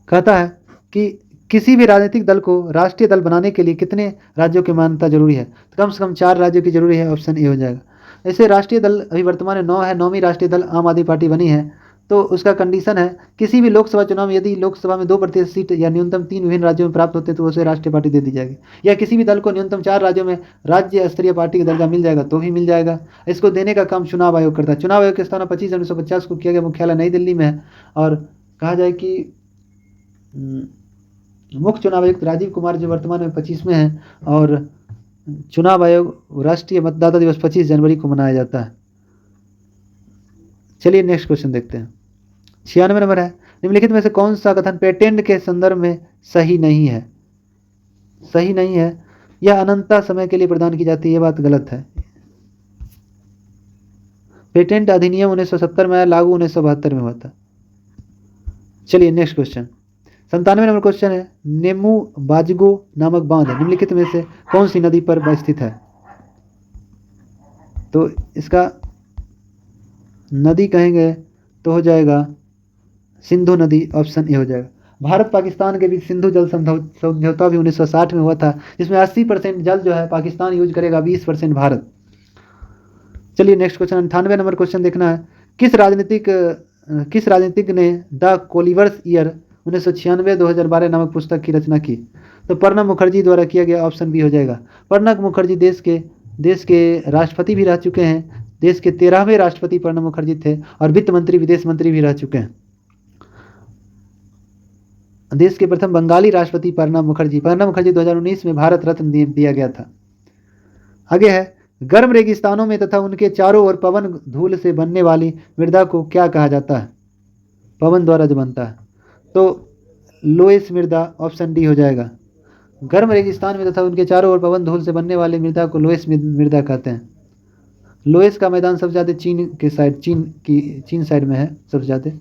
कहता है कि किसी भी राजनीतिक दल को राष्ट्रीय दल बनाने के लिए कितने राज्यों की मान्यता जरूरी है? तो कम से कम 4 राज्यों की जरूरी है, ऑप्शन ए हो जाएगा। ऐसे राष्ट्रीय दल अभी वर्तमान में 9 है, 9वीं राष्ट्रीय दल आम आदमी पार्टी बनी है। तो उसका कंडीशन है किसी भी लोकसभा चुनाव में यदि लोकसभा में 2% सीट या न्यूनतम 3 विभिन्न राज्यों में प्राप्त होते तो उसे राष्ट्रीय पार्टी दे दी जाएगी, या किसी भी दल को न्यूनतम 4 राज्यों में राज्य स्तरीय पार्टी का दर्जा मिल जाएगा तो भी मिल जाएगा। इसको देने का काम चुनाव आयोग करता है। चुनाव आयोग की स्थापना 25 जनवरी 1950 को किया गया, मुख्यालय नई दिल्ली में है। और कहा जाए कि मुख्य चुनाव आयुक्त राजीव कुमार जो वर्तमान में 25 में है, और चुनाव आयोग राष्ट्रीय मतदाता दिवस 25 जनवरी को मनाया जाता है। चलिए नेक्स्ट क्वेश्चन देखते हैं। 96 नंबर है, निम्नलिखित में से कौन सा कथन पेटेंट के संदर्भ में सही नहीं है? सही नहीं है, यह अनंतता समय के लिए प्रदान की जाती है, यह बात गलत है। पेटेंट अधिनियम 1970 में आया, लागू 1972 में हुआ था। चलिए नेक्स्ट क्वेश्चन 97 नंबर क्वेश्चन है, नेमू बाजगो नामक बांध निम्नलिखित में से कौन सी नदी पर स्थित है? तो इसका नदी कहेंगे तो हो जाएगा सिंधु नदी, ऑप्शन ए हो जाएगा। भारत पाकिस्तान के बीच सिंधु जल समझौता भी 1960 में हुआ था, जिसमें 80% जल जो है पाकिस्तान यूज करेगा, 20% भारत। चलिए नेक्स्ट क्वेश्चन 98 नंबर क्वेश्चन देखना है, किस राजनीतिक ने द कोलिवर्स ईयर 1996-2012 नामक पुस्तक की रचना की? तो प्रणब मुखर्जी द्वारा किया गया, ऑप्शन बी हो जाएगा। प्रणब मुखर्जी देश के राष्ट्रपति भी रह चुके हैं। देश के 13वें राष्ट्रपति प्रणब मुखर्जी थे, और वित्त मंत्री विदेश मंत्री भी रह चुके हैं। देश के प्रथम बंगाली राष्ट्रपति प्रणब मुखर्जी 2019 में भारत रत्न दिया गया था। आगे है, गर्म रेगिस्तानों में तथा उनके चारों ओर पवन धूल से बनने वाली मृदा को क्या कहा जाता है? पवन द्वारा जो बनता है, तो लोएस मृदा, ऑप्शन डी हो जाएगा। गर्म रेगिस्तान में तथा उनके चारों ओर पवन धूल से बनने वाली मृदा को लोएस मृदा कहते हैं। लोएस का मैदान सबसे ज़्यादा चीन साइड में है सबसे ज़्यादा।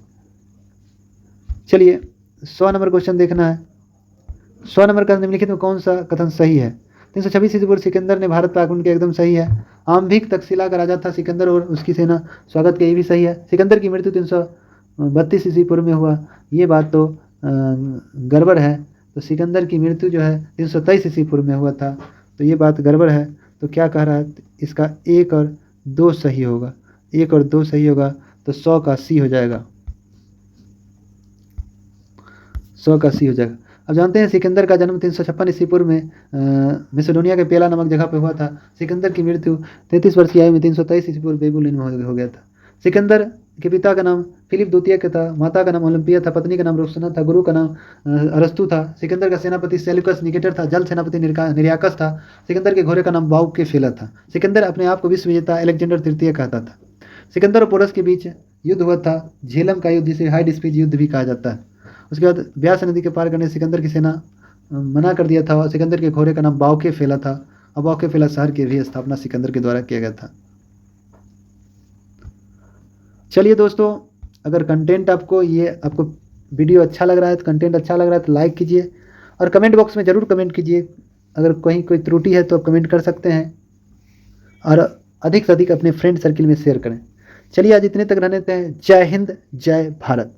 चलिए 100 नंबर क्वेश्चन देखना है। 100 नंबर का निम्नलिखित में कौन सा कथन सही है? 326 ईसा पूर्व सिकंदर ने भारत पर आक्रमण किया, एकदम सही है। आम्भिक तक्षशिला का राजा था सिकंदर और उसकी सेना स्वागत किया, ये भी सही है। सिकंदर की मृत्यु 332 ईसा पूर्व में हुआ, ये बात तो गड़बड़ है। तो सिकंदर की मृत्यु जो है 323 ईसा पूर्व में हुआ था, तो ये बात गड़बड़ है। तो क्या कह रहा है, इसका 1 और 2 सही होगा, 1 और 2 सही होगा, तो 100 का सी हो जाएगा, 100 का सी हो जाएगा। अब जानते हैं सिकंदर का जन्म 356 ईसा पूर्व में मैसेडोनिया के पेला नामक जगह पर हुआ था। सिकंदर की मृत्यु 33 वर्ष की आयु में 323 ईसा पूर्व बेबीलोन में हो गया था। सिकंदर के पिता का नाम फिलिप द्वितीय का था, माता का नाम ओलंपिया था, पत्नी का नाम रोक्सना था, गुरु का नाम अरस्तु था। सिकंदर का सेनापति सेल्यूकस निकेटर था, जल सेनापति निरयाकस था। सिकंदर के घोड़े का नाम बाउक के फेला था। सिकंदर अपने आप को विश्व विजेता अलेक्जेंडर तृतीय कहता था। सिकंदर और पोरस के बीच युद्ध हुआ था, झेलम का युद्ध, जिसे हाइड स्पीड युद्ध भी कहा जाता है। उसके बाद ब्यास नदी के पार करने सिकंदर की सेना मना कर दिया था। सिकंदर के घोड़े का नाम बाउके फेला था, और बाउके फेला शहर की भी स्थापना सिकंदर के द्वारा किया गया था। चलिए दोस्तों, अगर कंटेंट आपको वीडियो अच्छा लग रहा है, तो कंटेंट अच्छा लग रहा है तो लाइक कीजिए, और कमेंट बॉक्स में ज़रूर कमेंट कीजिए। अगर कहीं कोई त्रुटि है तो आप कमेंट कर सकते हैं, और अधिक से अधिक अपने फ्रेंड सर्किल में शेयर करें। चलिए आज इतने तक रहने देते हैं। जय हिंद, जय भारत।